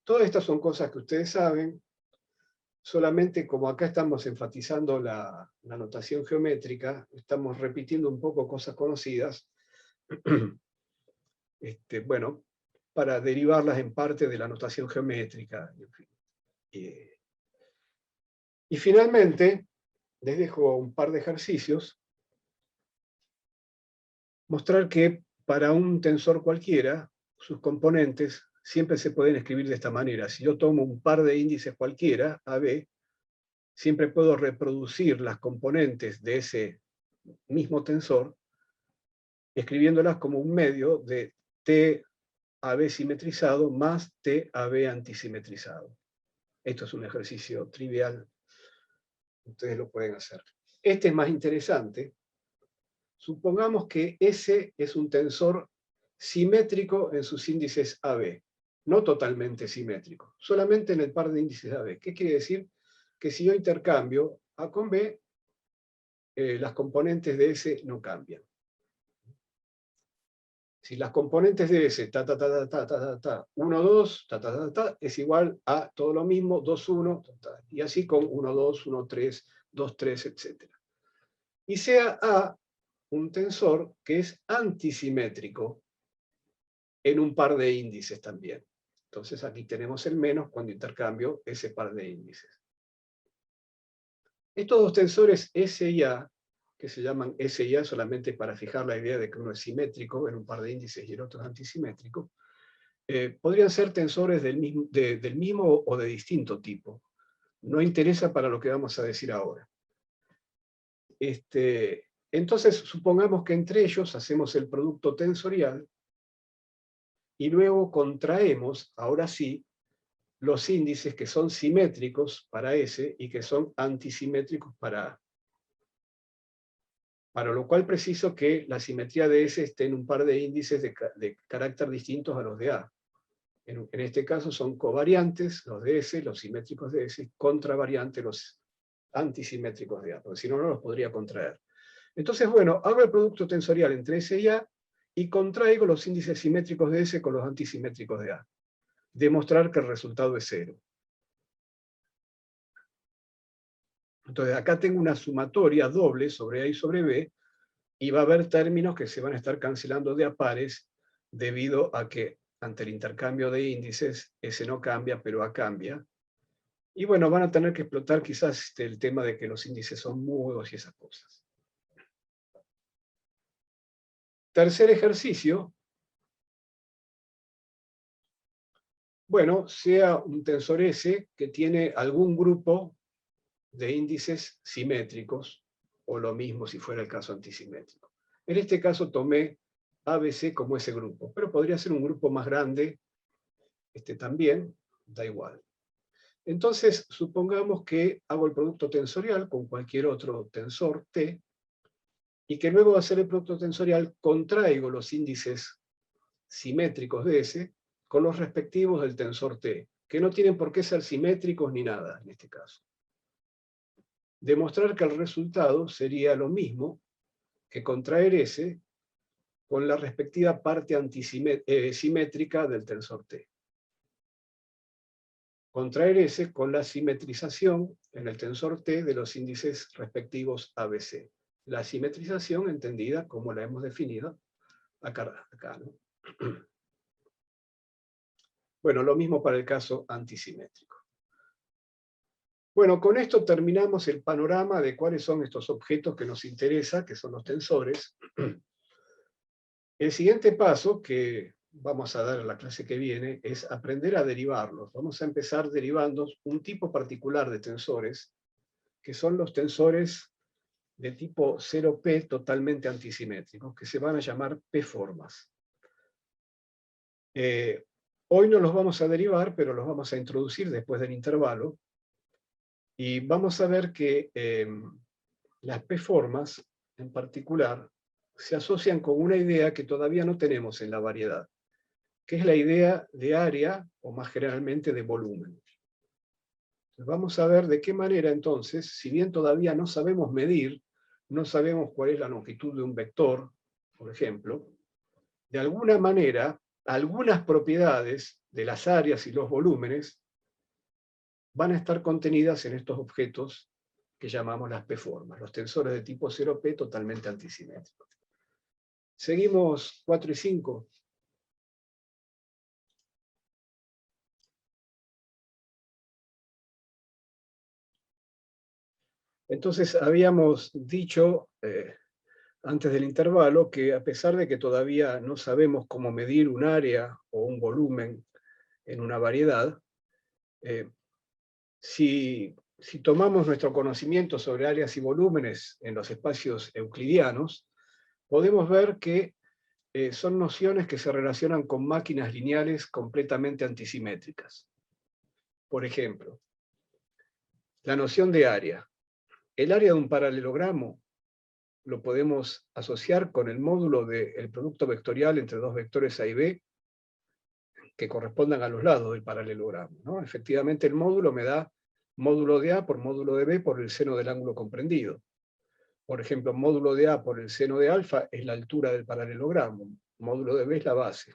Todas estas son cosas que ustedes saben, solamente como acá estamos enfatizando la notación geométrica, estamos repitiendo un poco cosas conocidas, bueno, para derivarlas en parte de la notación geométrica. En fin. Y finalmente, les dejo un par de ejercicios. Mostrar que para un tensor cualquiera, sus componentes siempre se pueden escribir de esta manera. Si yo tomo un par de índices cualquiera, AB, siempre puedo reproducir las componentes de ese mismo tensor, escribiéndolas como un medio de TAB simetrizado más TAB antisimetrizado. Esto es un ejercicio trivial. Ustedes lo pueden hacer. Este es más interesante. Supongamos que S es un tensor simétrico en sus índices AB. No totalmente simétrico, solamente en el par de índices AB. ¿Qué quiere decir? Que si yo intercambio A con B, las componentes de S no cambian. Si las componentes de S, 1, 2, es igual a todo lo mismo, 2, 1, y así con 1, 2, 1, 3, 2, 3, etc. Y sea A un tensor que es antisimétrico en un par de índices también. Entonces aquí tenemos el menos cuando intercambio ese par de índices. Estos dos tensores S y A, que se llaman S y A solamente para fijar la idea de que uno es simétrico en un par de índices y el otro es antisimétrico, podrían ser tensores del mismo o de distinto tipo. No interesa para lo que vamos a decir ahora. Entonces, supongamos que entre ellos hacemos el producto tensorial y luego contraemos, ahora sí, los índices que son simétricos para S y que son antisimétricos para A. Para lo cual preciso que la simetría de S esté en un par de índices de carácter distintos a los de A. En este caso son covariantes los de S, los simétricos de S, contravariantes los antisimétricos de A, porque si no, no los podría contraer. Entonces, bueno, hago el producto tensorial entre S y A, y contraigo los índices simétricos de S con los antisimétricos de A. Demostrar que el resultado es 0. Entonces acá tengo una sumatoria doble sobre A y sobre B, y va a haber términos que se van a estar cancelando de a pares debido a que ante el intercambio de índices S no cambia, pero A cambia. Y bueno, van a tener que explotar quizás el tema de que los índices son mudos y esas cosas. Tercer ejercicio. Bueno, sea un tensor S que tiene algún grupo de índices simétricos, o lo mismo si fuera el caso antisimétrico. En este caso tomé ABC como ese grupo, pero podría ser un grupo más grande, también, da igual. Entonces, supongamos que hago el producto tensorial con cualquier otro tensor T, y que luego de hacer el producto tensorial contraigo los índices simétricos de S con los respectivos del tensor T, que no tienen por qué ser simétricos ni nada en este caso. Demostrar que el resultado sería lo mismo que contraer S con la respectiva parte simétrica del tensor T. Contraer S con la simetrización en el tensor T de los índices respectivos ABC. La simetrización entendida como la hemos definido acá, ¿no? Bueno, lo mismo para el caso antisimétrico. Bueno, con esto terminamos el panorama de cuáles son estos objetos que nos interesa, que son los tensores. El siguiente paso, que vamos a dar en la clase que viene, es aprender a derivarlos. Vamos a empezar derivando un tipo particular de tensores, que son los tensores de tipo 0P totalmente antisimétricos, que se van a llamar P-formas. Hoy no los vamos a derivar, pero los vamos a introducir después del intervalo, y vamos a ver que las P-formas, en particular, se asocian con una idea que todavía no tenemos en la variedad, que es la idea de área, o más generalmente de volumen. Vamos a ver de qué manera entonces, si bien todavía no sabemos medir, no sabemos cuál es la longitud de un vector, por ejemplo, de alguna manera, algunas propiedades de las áreas y los volúmenes van a estar contenidas en estos objetos que llamamos las P-formas, los tensores de tipo 0P totalmente antisimétricos. Seguimos 4 y 5. Entonces habíamos dicho antes del intervalo que a pesar de que todavía no sabemos cómo medir un área o un volumen en una variedad, si tomamos nuestro conocimiento sobre áreas y volúmenes en los espacios euclidianos, podemos ver que son nociones que se relacionan con máquinas lineales completamente antisimétricas. Por ejemplo, la noción de área. El área de un paralelogramo lo podemos asociar con el módulo del producto vectorial entre dos vectores A y B que correspondan a los lados del paralelogramo, ¿no? Efectivamente, el módulo me da módulo de A por módulo de B por el seno del ángulo comprendido. Por ejemplo, módulo de A por el seno de alfa es la altura del paralelogramo, módulo de B es la base.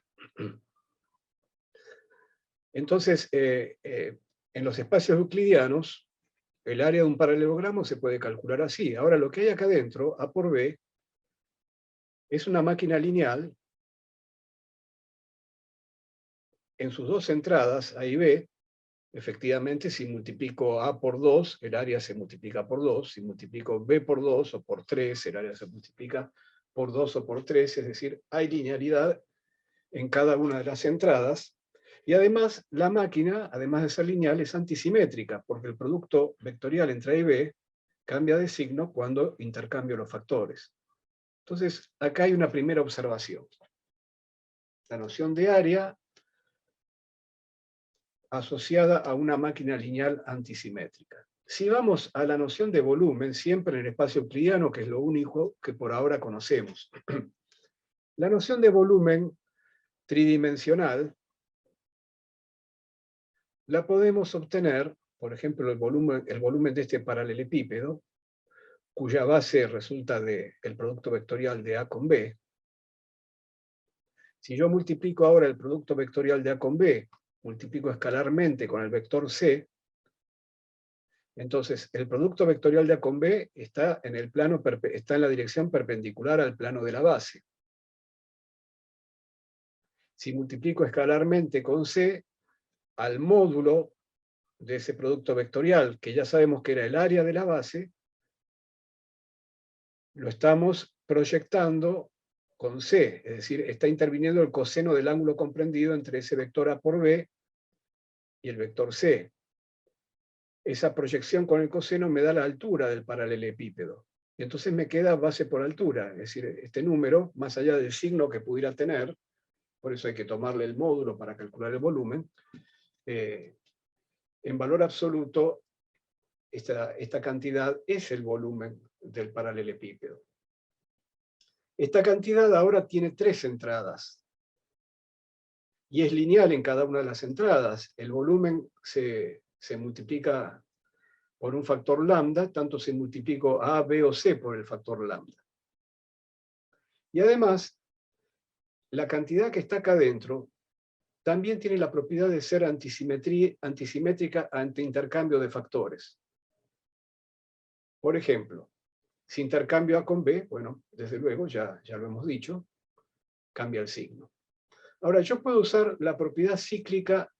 Entonces, en los espacios euclidianos, el área de un paralelogramo se puede calcular así. Ahora, lo que hay acá adentro, A por B, es una máquina lineal en sus dos entradas, A y B. Efectivamente, si multiplico A por 2, el área se multiplica por 2. Si multiplico B por 2 o por 3, el área se multiplica por 2 o por 3. Es decir, hay linealidad en cada una de las entradas. Y además, la máquina, además de ser lineal, es antisimétrica, porque el producto vectorial entre A y B cambia de signo cuando intercambio los factores. Entonces, acá hay una primera observación. La noción de área asociada a una máquina lineal antisimétrica. Si vamos a la noción de volumen, siempre en el espacio euclidiano, que es lo único que por ahora conocemos. La noción de volumen tridimensional la podemos obtener, por ejemplo, el volumen de este paralelepípedo, cuya base resulta del producto vectorial de A con B, Si yo multiplico ahora el producto vectorial de A con B, multiplico escalarmente con el vector C, entonces el producto vectorial de A con B está en la dirección perpendicular al plano de la base. Si multiplico escalarmente con C, al módulo de ese producto vectorial, que ya sabemos que era el área de la base, lo estamos proyectando con C, es decir, está interviniendo el coseno del ángulo comprendido entre ese vector A por B y el vector C. Esa proyección con el coseno me da la altura del paralelepípedo. Y entonces me queda base por altura, es decir, este número, más allá del signo que pudiera tener, por eso hay que tomarle el módulo para calcular el volumen, en valor absoluto, esta cantidad es el volumen del paralelepípedo. Esta cantidad ahora tiene 3 entradas, y es lineal en cada una de las entradas. El volumen se multiplica por un factor lambda, tanto si multiplico A, B o C por el factor lambda. Y además, la cantidad que está acá adentro también tiene la propiedad de ser antisimétrica ante intercambio de factores. Por ejemplo, si intercambio A con B, bueno, desde luego, ya lo hemos dicho, cambia el signo. Ahora, yo puedo usar la propiedad cíclica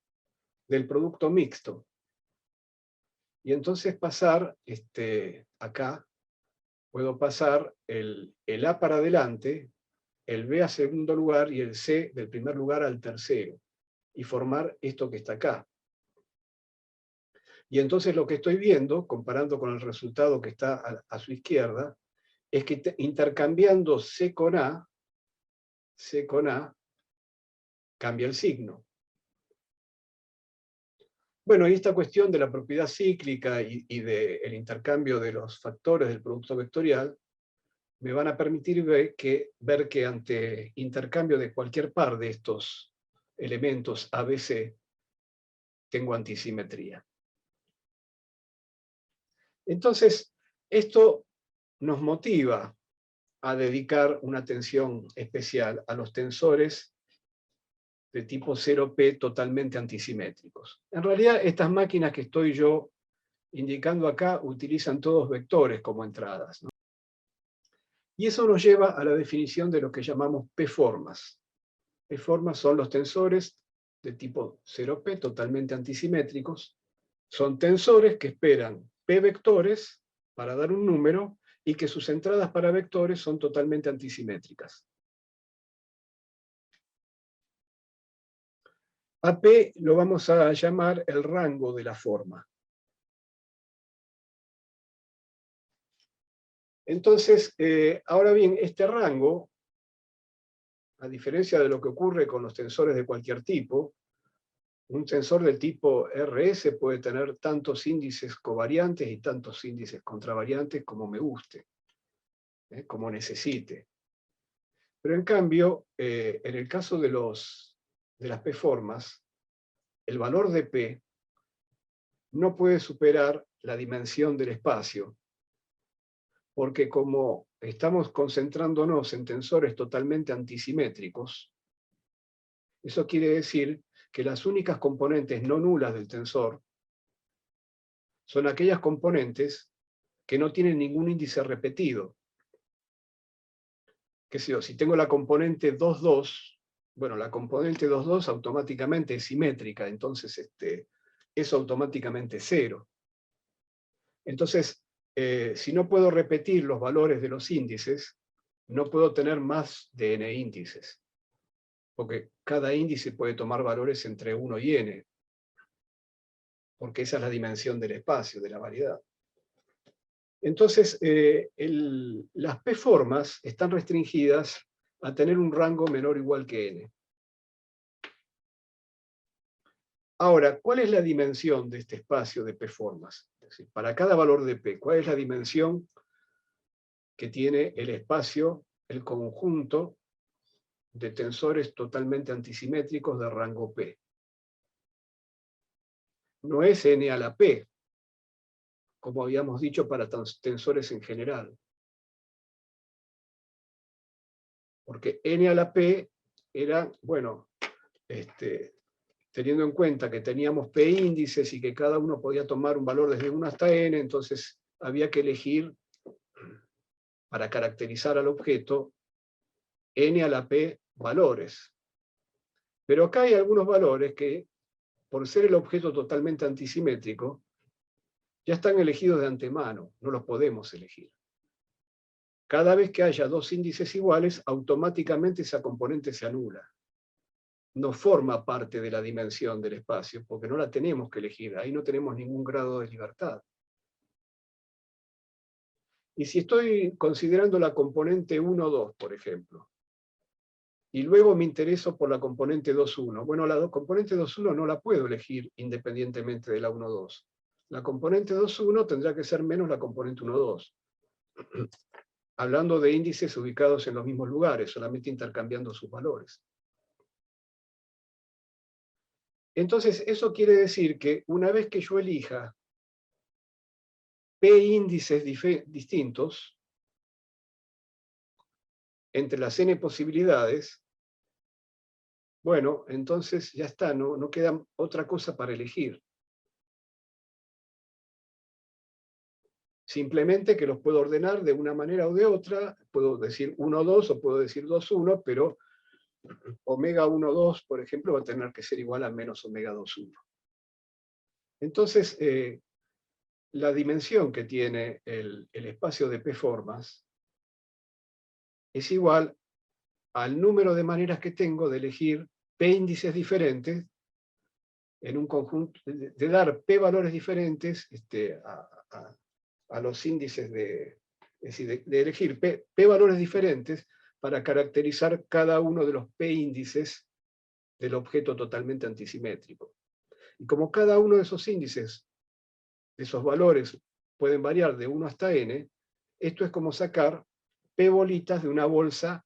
del producto mixto. Y entonces pasar, acá, puedo pasar el A para adelante, el B a segundo lugar y el C del primer lugar al tercero, y formar esto que está acá. Y entonces lo que estoy viendo, comparando con el resultado que está a su izquierda, es que intercambiando C con A, cambia el signo. Bueno, y esta cuestión de la propiedad cíclica y del intercambio de los factores del producto vectorial me van a permitir ver que ante intercambio de cualquier par de estos elementos ABC, tengo antisimetría. Entonces, esto nos motiva a dedicar una atención especial a los tensores de tipo 0P totalmente antisimétricos. En realidad, estas máquinas que estoy yo indicando acá utilizan todos vectores como entradas, ¿no? Y eso nos lleva a la definición de lo que llamamos P-formas. P-formas son los tensores de tipo 0P totalmente antisimétricos. Son tensores que esperan P vectores para dar un número y que sus entradas para vectores son totalmente antisimétricas. A P lo vamos a llamar el rango de la forma. Entonces, ahora bien, este rango, a diferencia de lo que ocurre con los tensores de cualquier tipo, un tensor del tipo RS puede tener tantos índices covariantes y tantos índices contravariantes como me guste, como necesite. Pero en cambio, en el caso de las P-formas, el valor de P no puede superar la dimensión del espacio, porque como estamos concentrándonos en tensores totalmente antisimétricos, eso quiere decir que las únicas componentes no nulas del tensor son aquellas componentes que no tienen ningún índice repetido. ¿Qué sé yo? Si tengo la componente 2,2, bueno, la componente 2,2 automáticamente es simétrica, entonces es automáticamente 0. Entonces, si no puedo repetir los valores de los índices, no puedo tener más de n índices, porque cada índice puede tomar valores entre 1 y n, porque esa es la dimensión del espacio, de la variedad. Entonces, las P-formas están restringidas a tener un rango menor o igual que n. Ahora, ¿cuál es la dimensión de este espacio de P-formas? Es decir, para cada valor de P, ¿cuál es la dimensión que tiene el espacio, el conjunto de tensores totalmente antisimétricos de rango P? No es n a la P, como habíamos dicho para tensores en general. Porque n a la P era, bueno, teniendo en cuenta que teníamos P índices y que cada uno podía tomar un valor desde 1 hasta n, entonces había que elegir, para caracterizar al objeto, n a la p valores. Pero acá hay algunos valores que, por ser el objeto totalmente antisimétrico, ya están elegidos de antemano, no los podemos elegir. Cada vez que haya dos índices iguales, automáticamente esa componente se anula. No forma parte de la dimensión del espacio, porque no la tenemos que elegir, ahí no tenemos ningún grado de libertad. Y si estoy considerando la componente 1, 2, por ejemplo, y luego me intereso por la componente 2, 1, bueno, la componente 2, 1 no la puedo elegir independientemente de la 1, 2. La componente 2, 1 tendrá que ser menos la componente 1, 2. Hablando de índices ubicados en los mismos lugares, solamente intercambiando sus valores. Entonces, eso quiere decir que una vez que yo elija P índices distintos, entre las n posibilidades, bueno, entonces ya está, no queda otra cosa para elegir. Simplemente que los puedo ordenar de una manera o de otra, puedo decir 1, 2 o puedo decir 2, 1, pero omega 1, 2, por ejemplo, va a tener que ser igual a menos omega 2, 1. Entonces, la dimensión que tiene el espacio de P-formas es igual al número de maneras que tengo de elegir P índices diferentes en un conjunto, de dar P valores diferentes a los índices es decir, de elegir P valores diferentes para caracterizar cada uno de los P índices del objeto totalmente antisimétrico. Y como cada uno de esos índices, de esos valores, pueden variar de 1 hasta n, esto es como sacar P bolitas de una bolsa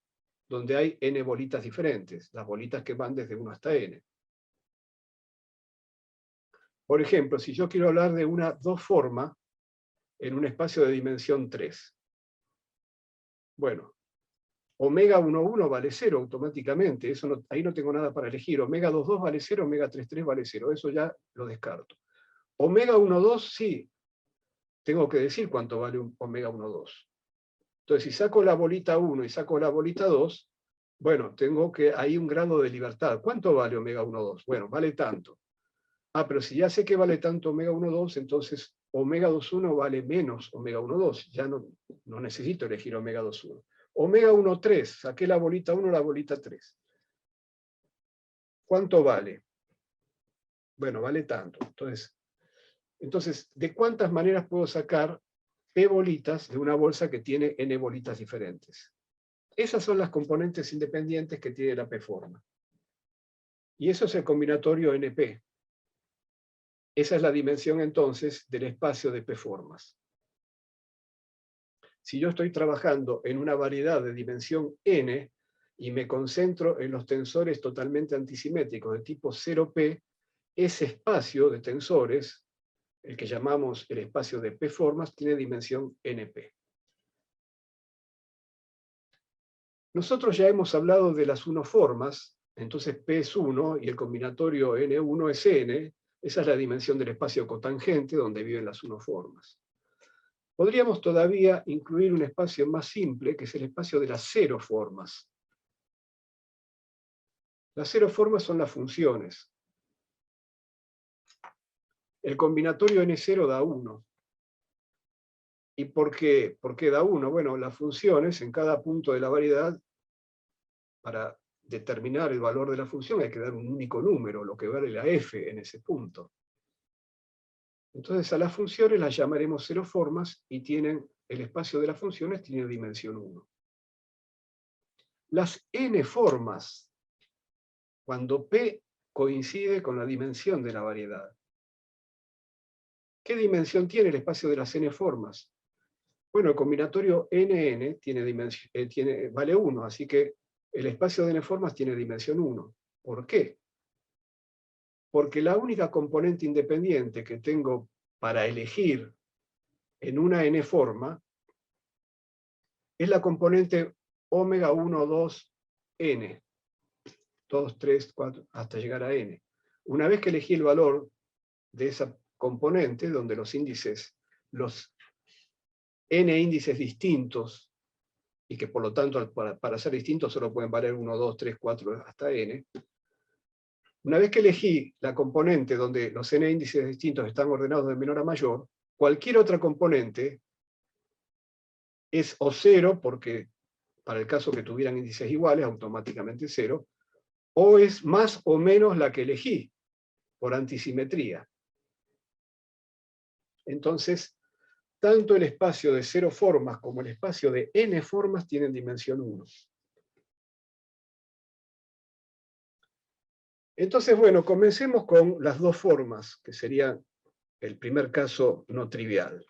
donde hay n bolitas diferentes, las bolitas que van desde 1 hasta n. Por ejemplo, si yo quiero hablar de una 2 forma en un espacio de dimensión 3, bueno, omega 1,1 vale 0 automáticamente, eso no, ahí no tengo nada para elegir. Omega 2,2 vale 0, omega 3,3 vale 0, eso ya lo descarto. Omega 1,2 sí, tengo que decir cuánto vale un omega 1,2. Entonces, si saco la bolita 1 y saco la bolita 2, bueno, tengo que hay un grado de libertad. ¿Cuánto vale omega 1,2? Bueno, vale tanto. Ah, pero si ya sé que vale tanto omega 1,2, entonces omega 2,1 vale menos omega 1,2. Ya no necesito elegir omega 2,1. Omega 1,3, saqué la bolita 1, la bolita 3. ¿Cuánto vale? Bueno, vale tanto. Entonces, ¿de cuántas maneras puedo sacar P bolitas de una bolsa que tiene N bolitas diferentes? Esas son las componentes independientes que tiene la P-forma. Y eso es el combinatorio NP. Esa es la dimensión entonces del espacio de P-formas. Si yo estoy trabajando en una variedad de dimensión n y me concentro en los tensores totalmente antisimétricos de tipo 0P, ese espacio de tensores, el que llamamos el espacio de P-formas, tiene dimensión NP. Nosotros ya hemos hablado de las 1 formas, entonces P es 1 y el combinatorio N1 es N, esa es la dimensión del espacio cotangente donde viven las 1 formas. Podríamos todavía incluir un espacio más simple, que es el espacio de las 0 formas. Las 0 formas son las funciones. El combinatorio N0 da 1. ¿Y por qué da 1? Bueno, las funciones en cada punto de la variedad, para determinar el valor de la función hay que dar un único número, lo que vale la f en ese punto. Entonces a las funciones las llamaremos 0 formas y tienen, el espacio de las funciones tiene dimensión 1. Las n formas, cuando P coincide con la dimensión de la variedad. ¿Qué dimensión tiene el espacio de las n formas? Bueno, el combinatorio nn vale 1, así que el espacio de n formas tiene dimensión 1. ¿Por qué? Porque la única componente independiente que tengo para elegir en una n forma es la componente omega 1, 2, n. 2, 3, 4, hasta llegar a n. Una vez que elegí el valor de esa componente, donde los índices, los n índices distintos, y que por lo tanto para ser distintos solo pueden valer 1, 2, 3, 4, hasta n. Una vez que elegí la componente donde los n índices distintos están ordenados de menor a mayor, cualquier otra componente es o 0, porque para el caso que tuvieran índices iguales, automáticamente 0, o es más o menos la que elegí, por antisimetría. Entonces, tanto el espacio de 0 formas como el espacio de n formas tienen dimensión 1. Entonces, bueno, comencemos con las dos formas, que sería el primer caso no trivial.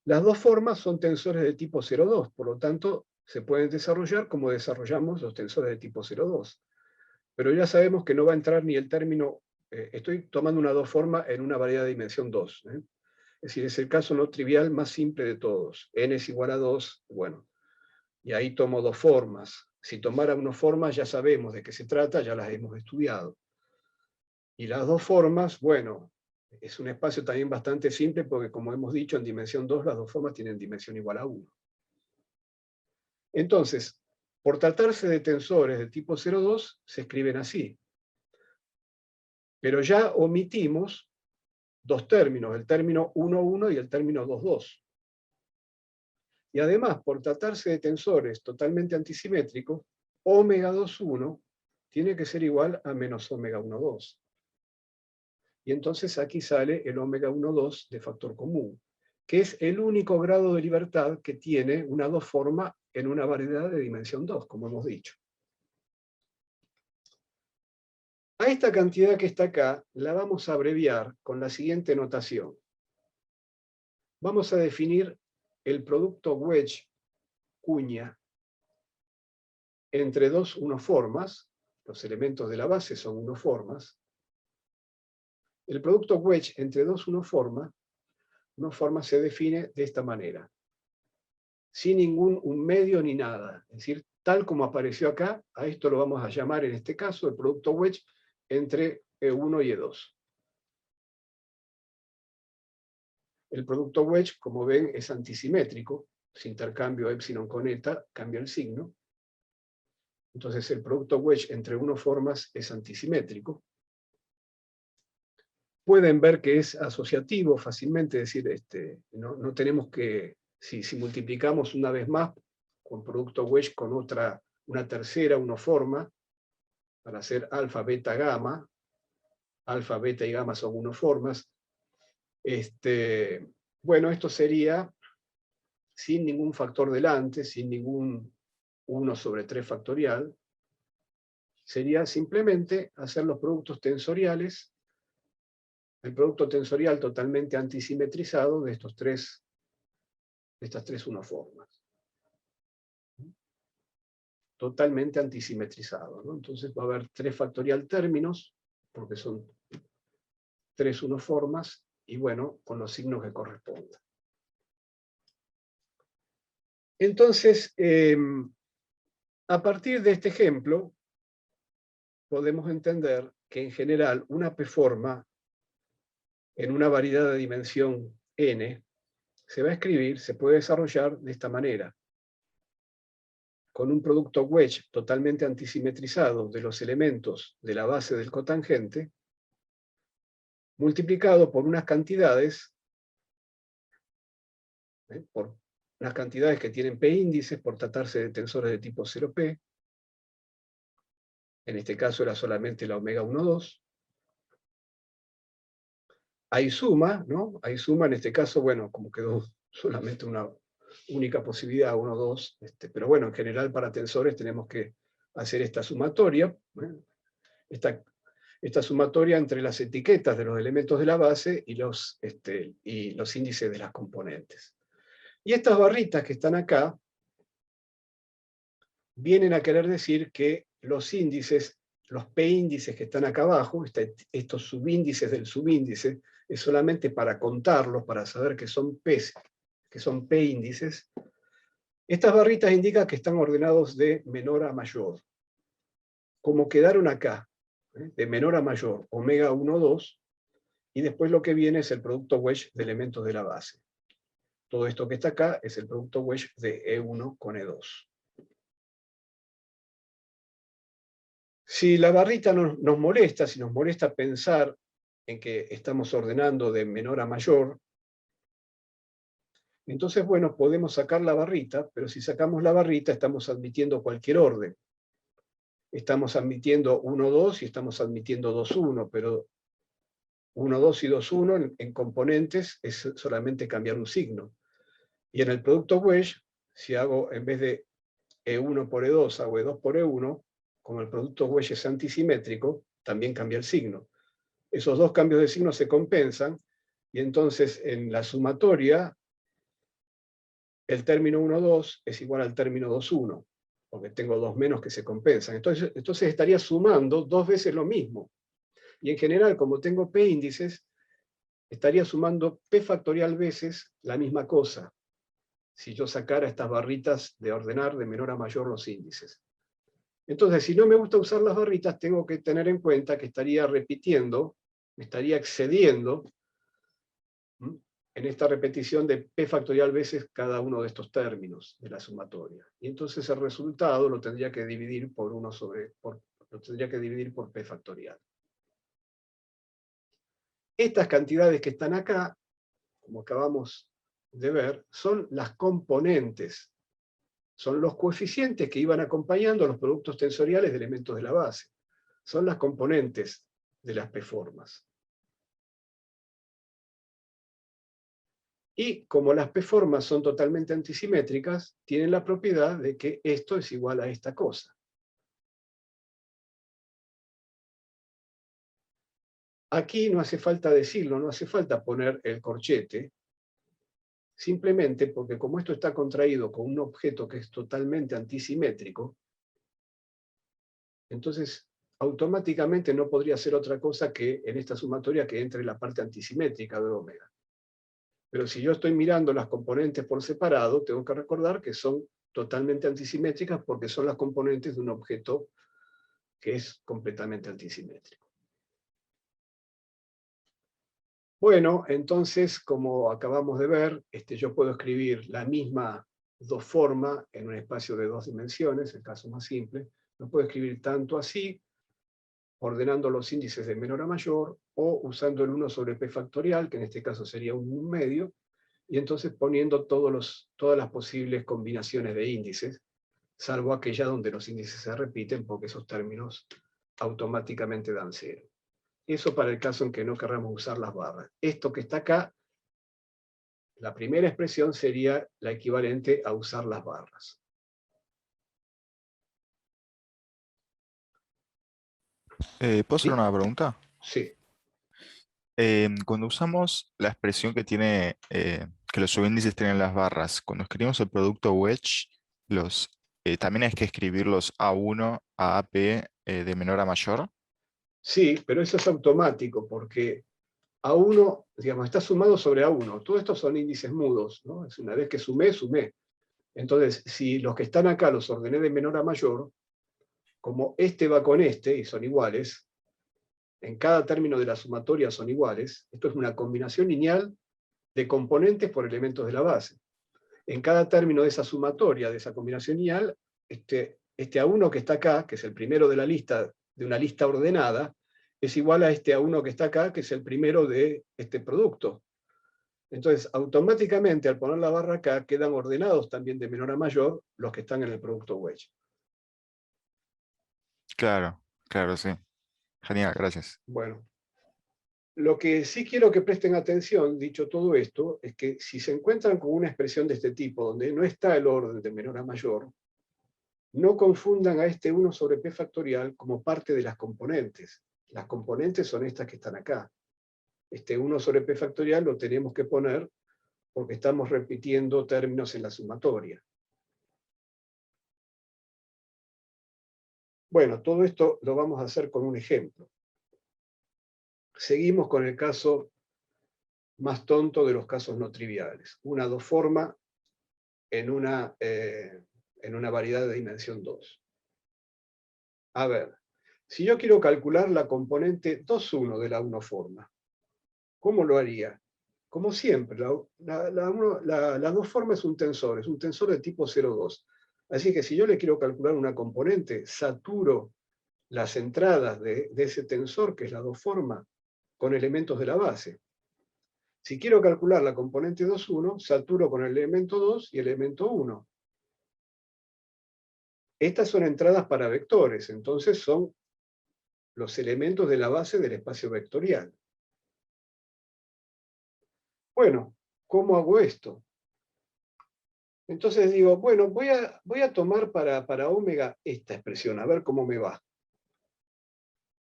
Las dos formas son tensores de tipo 0,2, por lo tanto, se pueden desarrollar como desarrollamos los tensores de tipo 0,2. Pero ya sabemos que no va a entrar ni el término, estoy tomando una dos forma en una variedad de dimensión 2. Es decir, es el caso no trivial más simple de todos. N es igual a 2, bueno, y ahí tomo dos formas. Si tomara una forma ya sabemos de qué se trata, ya las hemos estudiado. Y las dos formas, bueno, es un espacio también bastante simple porque, como hemos dicho, en dimensión 2 las dos formas tienen dimensión igual a 1. Entonces, por tratarse de tensores de tipo 0,2, se escriben así. Pero ya omitimos dos términos, el término 1,1 y el término 2,2. Y además, por tratarse de tensores totalmente antisimétricos, omega 2,1 tiene que ser igual a menos omega 1,2. Y entonces aquí sale el omega 1,2 de factor común, que es el único grado de libertad que tiene una dos forma en una variedad de dimensión 2, como hemos dicho. A esta cantidad que está acá la vamos a abreviar con la siguiente notación. Vamos a definir el producto wedge-cuña entre dos unoformas, los elementos de la base son unoformas. El producto wedge entre dos unoformas se define de esta manera, sin ningún un medio ni nada, es decir, tal como apareció acá, a esto lo vamos a llamar en este caso el producto wedge entre E1 y E2. El producto wedge, como ven, es antisimétrico, si intercambio epsilon con eta, cambia el signo. Entonces el producto wedge entre unoformas es antisimétrico. Pueden ver que es asociativo fácilmente, es decir, no tenemos que, si multiplicamos una vez más con producto wedge con una tercera unoforma, para hacer alfa, beta, gamma, alfa, beta y gamma son unoformas, bueno, esto sería sin ningún factor delante, sin ningún 1 sobre 3 factorial, sería simplemente hacer los productos tensoriales, el producto tensorial totalmente antisimetrizado de estas tres unoformas. Totalmente antisimetrizado, ¿no? Entonces va a haber 3 factorial términos, porque son 3 unoformas, y bueno, con los signos que correspondan. Entonces, a partir de este ejemplo, podemos entender que en general una P-forma en una variedad de dimensión n se va a escribir, se puede desarrollar de esta manera, con un producto wedge totalmente antisimetrizado de los elementos de la base del cotangente, multiplicado por unas cantidades, por unas cantidades que tienen P índices por tratarse de tensores de tipo 0P, en este caso era solamente la omega 1,2, hay suma, ¿no? Hay suma, en este caso, bueno, como quedó solamente una única posibilidad, 1, 2, pero bueno, en general para tensores tenemos que hacer esta sumatoria, esta sumatoria entre las etiquetas de los elementos de la base y los índices de las componentes. Y estas barritas que están acá vienen a querer decir que los índices, los P índices que están acá abajo, estos subíndices del subíndice, es solamente para contarlos, para saber que son P índices, Estas barritas indican que están ordenados de menor a mayor. Como quedaron acá, de menor a mayor, omega 1, 2, y después lo que viene es el producto wedge de elementos de la base. Todo esto que está acá es el producto wedge de E1 con E2. Si la barrita nos molesta, si nos molesta pensar en que estamos ordenando de menor a mayor, entonces, bueno, podemos sacar la barrita, pero si sacamos la barrita estamos admitiendo cualquier orden. Estamos admitiendo 1, 2 y estamos admitiendo 2, 1, pero 1, 2 y 2, 1 en componentes es solamente cambiar un signo. Y en el producto wedge, si hago en vez de E1 por E2, hago E2 por E1, como el producto wedge es antisimétrico, también cambia el signo. Esos dos cambios de signo se compensan, y entonces en la sumatoria, el término 1, 2 es igual al término 2, 1, porque tengo dos menos que se compensan. Entonces estaría sumando dos veces lo mismo. Y en general, como tengo P índices, estaría sumando P factorial veces la misma cosa, si yo sacara estas barritas de ordenar de menor a mayor los índices. Entonces, si no me gusta usar las barritas, tengo que tener en cuenta que estaría repitiendo, me estaría excediendo en esta repetición de P factorial veces cada uno de estos términos de la sumatoria. Y entonces el resultado lo tendría que dividir por P factorial. Estas cantidades que están acá, como acabamos de ver, son las componentes, son los coeficientes que iban acompañando los productos tensoriales de elementos de la base. Son las componentes de las P-formas. Y como las P-formas son totalmente antisimétricas, tienen la propiedad de que esto es igual a esta cosa. Aquí no hace falta decirlo, no hace falta poner el corchete, simplemente porque como esto está contraído con un objeto que es totalmente antisimétrico, entonces automáticamente no podría ser otra cosa que en esta sumatoria que entre la parte antisimétrica de omega. Pero si yo estoy mirando las componentes por separado, tengo que recordar que son totalmente antisimétricas porque son las componentes de un objeto que es completamente antisimétrico. Bueno, entonces, como acabamos de ver, yo puedo escribir la misma dos-forma en un espacio de dos dimensiones, el caso más simple. Lo puedo escribir tanto así, ordenando los índices de menor a mayor, o usando el 1 sobre P factorial, que en este caso sería un medio, y entonces poniendo todas las posibles combinaciones de índices, salvo aquella donde los índices se repiten, porque esos términos automáticamente dan 0. Eso para el caso en que no querramos usar las barras. Esto que está acá, la primera expresión sería la equivalente a usar las barras. ¿Puedo hacer ¿Sí? una pregunta? Sí. Cuando usamos la expresión que tiene, que los subíndices tienen las barras, cuando escribimos el producto wedge, también hay que escribirlos A1 a AP de menor a mayor. Sí, pero eso es automático, porque A1, digamos, está sumado sobre A1. Todos estos son índices mudos, ¿no? Es una vez que sumé, sumé. Entonces, si los que están acá los ordené de menor a mayor, como este va con este, y son iguales, en cada término de la sumatoria son iguales, esto es una combinación lineal de componentes por elementos de la base. En cada término de esa sumatoria, de esa combinación lineal, este A1 que está acá, que es el primero de la lista, de una lista ordenada, es igual a este A1 que está acá, que es el primero de este producto. Entonces, automáticamente, al poner la barra acá, quedan ordenados también de menor a mayor los que están en el producto wedge. Claro, claro, sí. Genial, gracias. Bueno, lo que sí quiero que presten atención, dicho todo esto, es que si se encuentran con una expresión de este tipo, donde no está el orden de menor a mayor, no confundan a este 1 sobre P factorial como parte de las componentes. Las componentes son estas que están acá. Este 1 sobre P factorial lo tenemos que poner porque estamos repitiendo términos en la sumatoria. Bueno, todo esto lo vamos a hacer con un ejemplo. Seguimos con el caso más tonto de los casos no triviales. Una dos-forma en una variedad de dimensión 2. A ver, si yo quiero calcular la componente 2,1 de la 1 forma, ¿cómo lo haría? Como siempre, la 2 forma es un tensor de tipo 0,2. Así que si yo le quiero calcular una componente, saturo las entradas de ese tensor, que es la 2 forma, con elementos de la base. Si quiero calcular la componente 2,1, saturo con el elemento 2 y el elemento 1. Estas son entradas para vectores, entonces son los elementos de la base del espacio vectorial. Bueno, ¿cómo hago esto? Entonces digo, bueno, voy a tomar para ómega esta expresión, a ver cómo me va.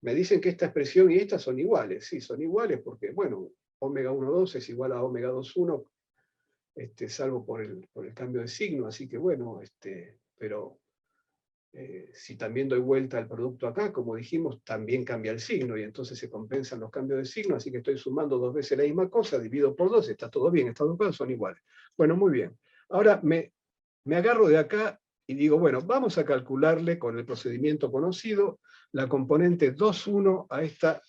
Me dicen que esta expresión y esta son iguales. Sí, son iguales porque, bueno, ómega 1,2 es igual a ómega 2,1, salvo por el cambio de signo, así que bueno, pero si también doy vuelta al producto acá, como dijimos, también cambia el signo, y entonces se compensan los cambios de signo, así que estoy sumando 2 veces la misma cosa, divido por 2, está todo bien, estas dos cosas son iguales. Bueno, muy bien. Ahora me agarro de acá y digo, bueno, vamos a calcularle con el procedimiento conocido la componente 2,1 a esta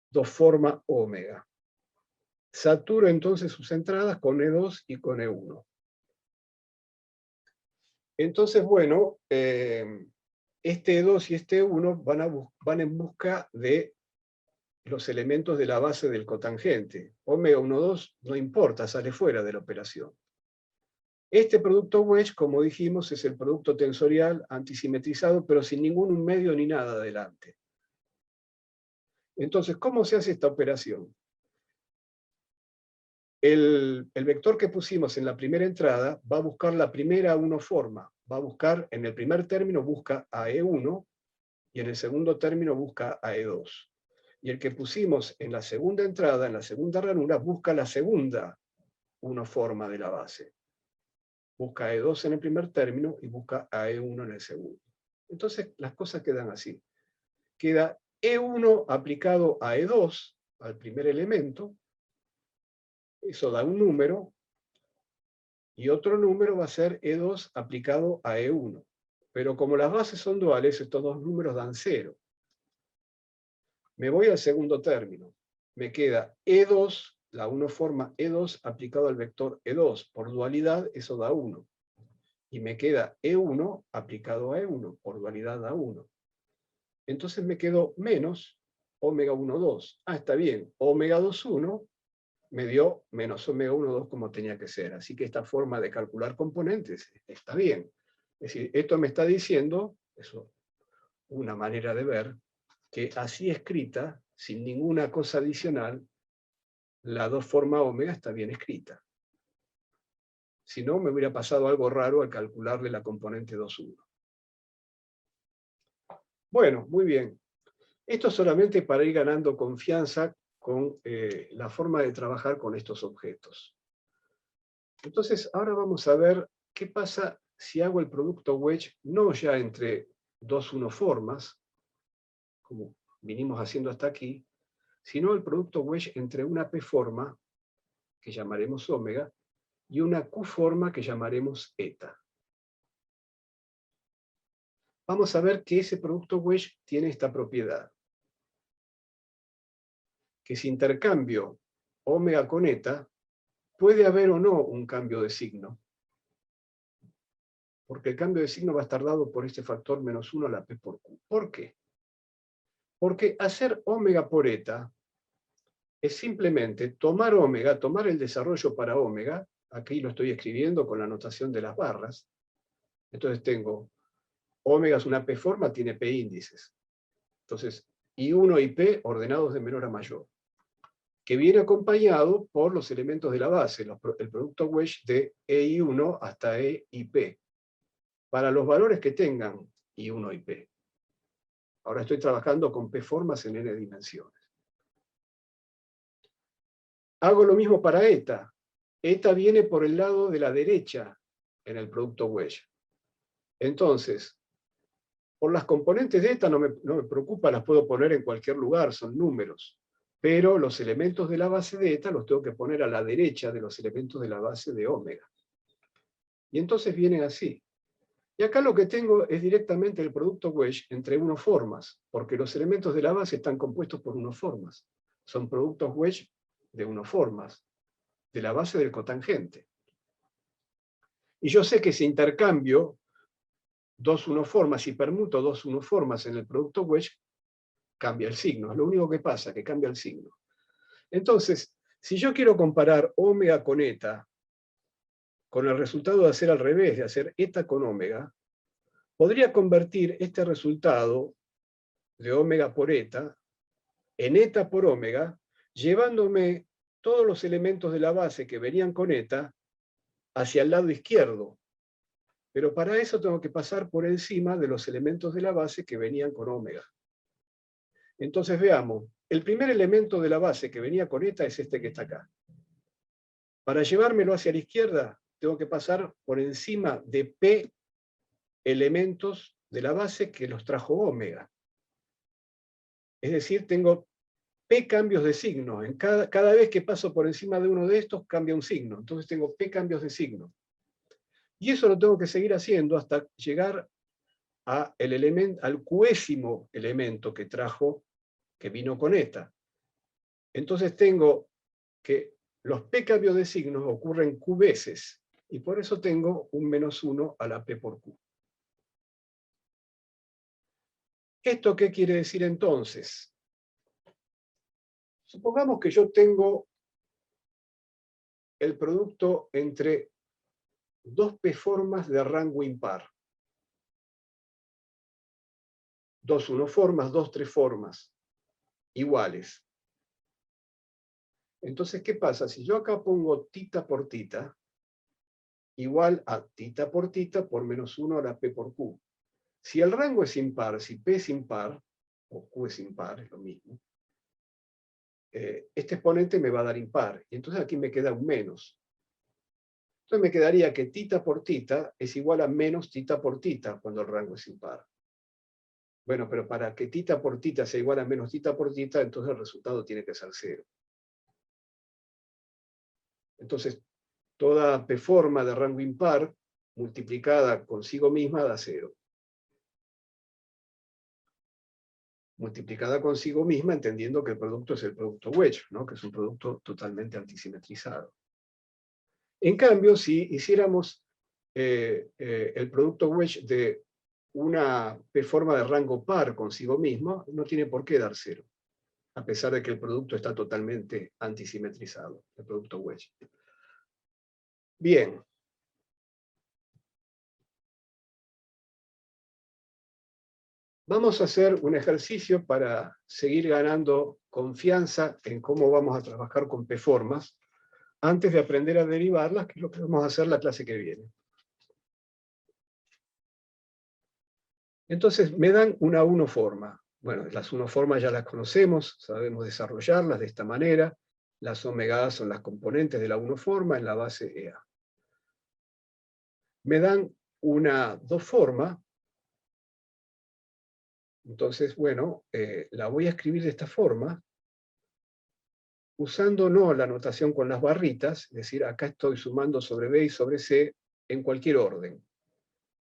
2 forma ómega. Saturo entonces sus entradas con E2 y con E1. Entonces, bueno, este E2 y este E1 van en busca de los elementos de la base del cotangente. Omega 1,2 no importa, sale fuera de la operación. Este producto wedge, como dijimos, es el producto tensorial antisimetrizado, pero sin ningún medio ni nada adelante. Entonces, ¿cómo se hace esta operación? El vector que pusimos en la primera entrada va a buscar la primera 1 forma. Va a buscar, en el primer término busca a E1, y en el segundo término busca a E2. Y el que pusimos en la segunda entrada, en la segunda ranura, busca la segunda 1 forma de la base. Busca a E2 en el primer término y busca a E1 en el segundo. Entonces las cosas quedan así. Queda E1 aplicado a E2, al primer elemento, eso da un número, y otro número va a ser E2 aplicado a E1. Pero como las bases son duales, estos dos números dan 0. Me voy al segundo término. Me queda E2, la 1 forma E2 aplicado al vector E2. Por dualidad, eso da 1. Y me queda E1 aplicado a E1. Por dualidad da 1. Entonces me quedó menos omega 1,2. Ah, está bien. Omega 2,1 me dio menos omega 1,2 como tenía que ser. Así que esta forma de calcular componentes está bien. Es decir, esto me está diciendo, eso, una manera de ver, que así escrita, sin ninguna cosa adicional, la 2 forma omega está bien escrita. Si no, me hubiera pasado algo raro al calcularle la componente 2,1. Bueno, muy bien. Esto solamente para ir ganando confianza con la forma de trabajar con estos objetos. Entonces, ahora vamos a ver qué pasa si hago el producto wedge no ya entre 2,1 formas, como vinimos haciendo hasta aquí, sino el producto wedge entre una P forma, que llamaremos omega, y una Q forma que llamaremos eta. Vamos a ver que ese producto wedge tiene esta propiedad. Que si intercambio omega con eta, puede haber o no un cambio de signo. Porque el cambio de signo va a estar dado por este factor -1 a la P por Q. ¿Por qué? Porque hacer omega por eta es simplemente tomar omega, tomar el desarrollo para omega, aquí lo estoy escribiendo con la notación de las barras, entonces tengo omega es una P forma, tiene P índices. Entonces, I1 y P ordenados de menor a mayor, que viene acompañado por los elementos de la base, el producto wedge de EI1 hasta EIP, para los valores que tengan I1 y P. Ahora estoy trabajando con P formas en n dimensiones. Hago lo mismo para eta. Eta viene por el lado de la derecha en el producto wedge. Entonces, por las componentes de eta no me preocupa, las puedo poner en cualquier lugar, son números. Pero los elementos de la base de eta los tengo que poner a la derecha de los elementos de la base de omega. Y entonces vienen así. Y acá lo que tengo es directamente el producto wedge entre unoformas, porque los elementos de la base están compuestos por unoformas. Son productos wedge de unoformas, de la base del cotangente. Y yo sé que si intercambio dos unoformas y permuto dos unoformas en el producto wedge, cambia el signo. Es lo único que pasa, que cambia el signo. Entonces, si yo quiero comparar omega con eta, con el resultado de hacer al revés, de hacer eta con omega, podría convertir este resultado de omega por eta en eta por omega, llevándome todos los elementos de la base que venían con eta hacia el lado izquierdo. Pero para eso tengo que pasar por encima de los elementos de la base que venían con omega. Entonces veamos, el primer elemento de la base que venía con eta es este que está acá. Para llevármelo hacia la izquierda, tengo que pasar por encima de P elementos de la base que los trajo omega. Es decir, tengo P cambios de signo. Cada vez que paso por encima de uno de estos, cambia un signo. Entonces tengo P cambios de signo. Y eso lo tengo que seguir haciendo hasta llegar al cuésimo elemento que vino con eta. Entonces tengo que los P cambios de signos ocurren Q veces, y por eso tengo un -1 a la P por Q. ¿Esto qué quiere decir entonces? Supongamos que yo tengo el producto entre dos P-formas de rango impar. Dos unoformas, dos treformas, iguales. Entonces, ¿qué pasa? Si yo acá pongo tita por tita, igual a tita por tita por -1 a la P por Q. Si el rango es impar, si P es impar, o Q es impar, es lo mismo, este exponente me va a dar impar, y entonces aquí me queda un menos. Entonces me quedaría que tita por tita es igual a menos tita por tita cuando el rango es impar. Bueno, pero para que tita por tita sea igual a menos tita por tita, entonces el resultado tiene que ser 0. Entonces, toda P-forma de rango impar multiplicada consigo misma da 0. Multiplicada consigo misma, entendiendo que el producto es el producto wedge, ¿no? Que es un producto totalmente antisimetrizado. En cambio, si hiciéramos el producto wedge de una P-forma de rango par consigo mismo, no tiene por qué dar 0, a pesar de que el producto está totalmente antisimetrizado, el producto wedge. Bien. Vamos a hacer un ejercicio para seguir ganando confianza en cómo vamos a trabajar con P-formas, antes de aprender a derivarlas, que es lo que vamos a hacer la clase que viene. Entonces, me dan una unoforma. Bueno, las unoformas ya las conocemos, sabemos desarrollarlas de esta manera. Las omega A son las componentes de la unoforma en la base EA. Me dan una doforma. Entonces, bueno, la voy a escribir de esta forma, usando no la notación con las barritas, es decir, acá estoy sumando sobre B y sobre C en cualquier orden.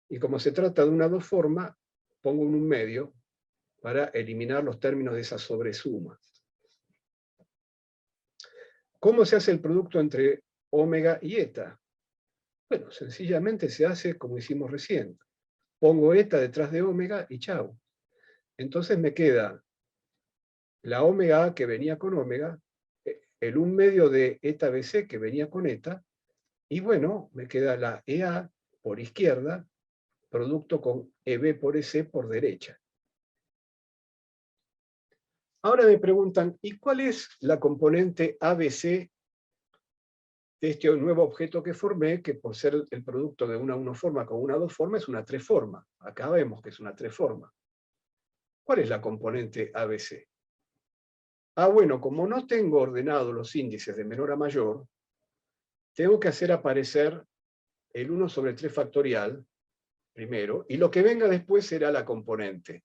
Y como se trata de una doforma, pongo un medio para eliminar los términos de esa sobresuma. ¿Cómo se hace el producto entre omega y eta? Bueno, sencillamente se hace como hicimos recién. Pongo eta detrás de omega y chau. Entonces me queda la omega A que venía con omega, el 1/2 de eta BC que venía con eta, y bueno, me queda la EA por izquierda, producto con EB por EC por derecha. Ahora me preguntan, ¿y cuál es la componente ABC de este nuevo objeto que formé, que por ser el producto de una unoforma con una doforma es una treforma? Acá vemos que es una treforma. ¿Cuál es la componente ABC? Ah, bueno, como no tengo ordenado los índices de menor a mayor, tengo que hacer aparecer el 1 sobre 3 factorial primero, y lo que venga después será la componente.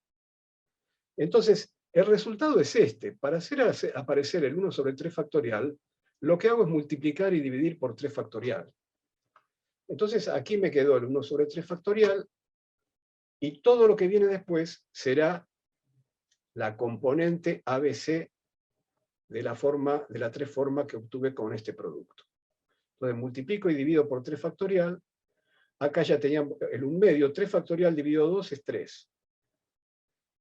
Entonces, el resultado es este. Para hacer aparecer el 1 sobre 3 factorial, lo que hago es multiplicar y dividir por 3 factorial. Entonces aquí me quedó el 1 sobre 3 factorial, y todo lo que viene después será la componente ABC de la 3 forma que obtuve con este producto. Entonces multiplico y divido por 3 factorial. Acá ya teníamos el 1 medio, 3 factorial dividido 2 es 3.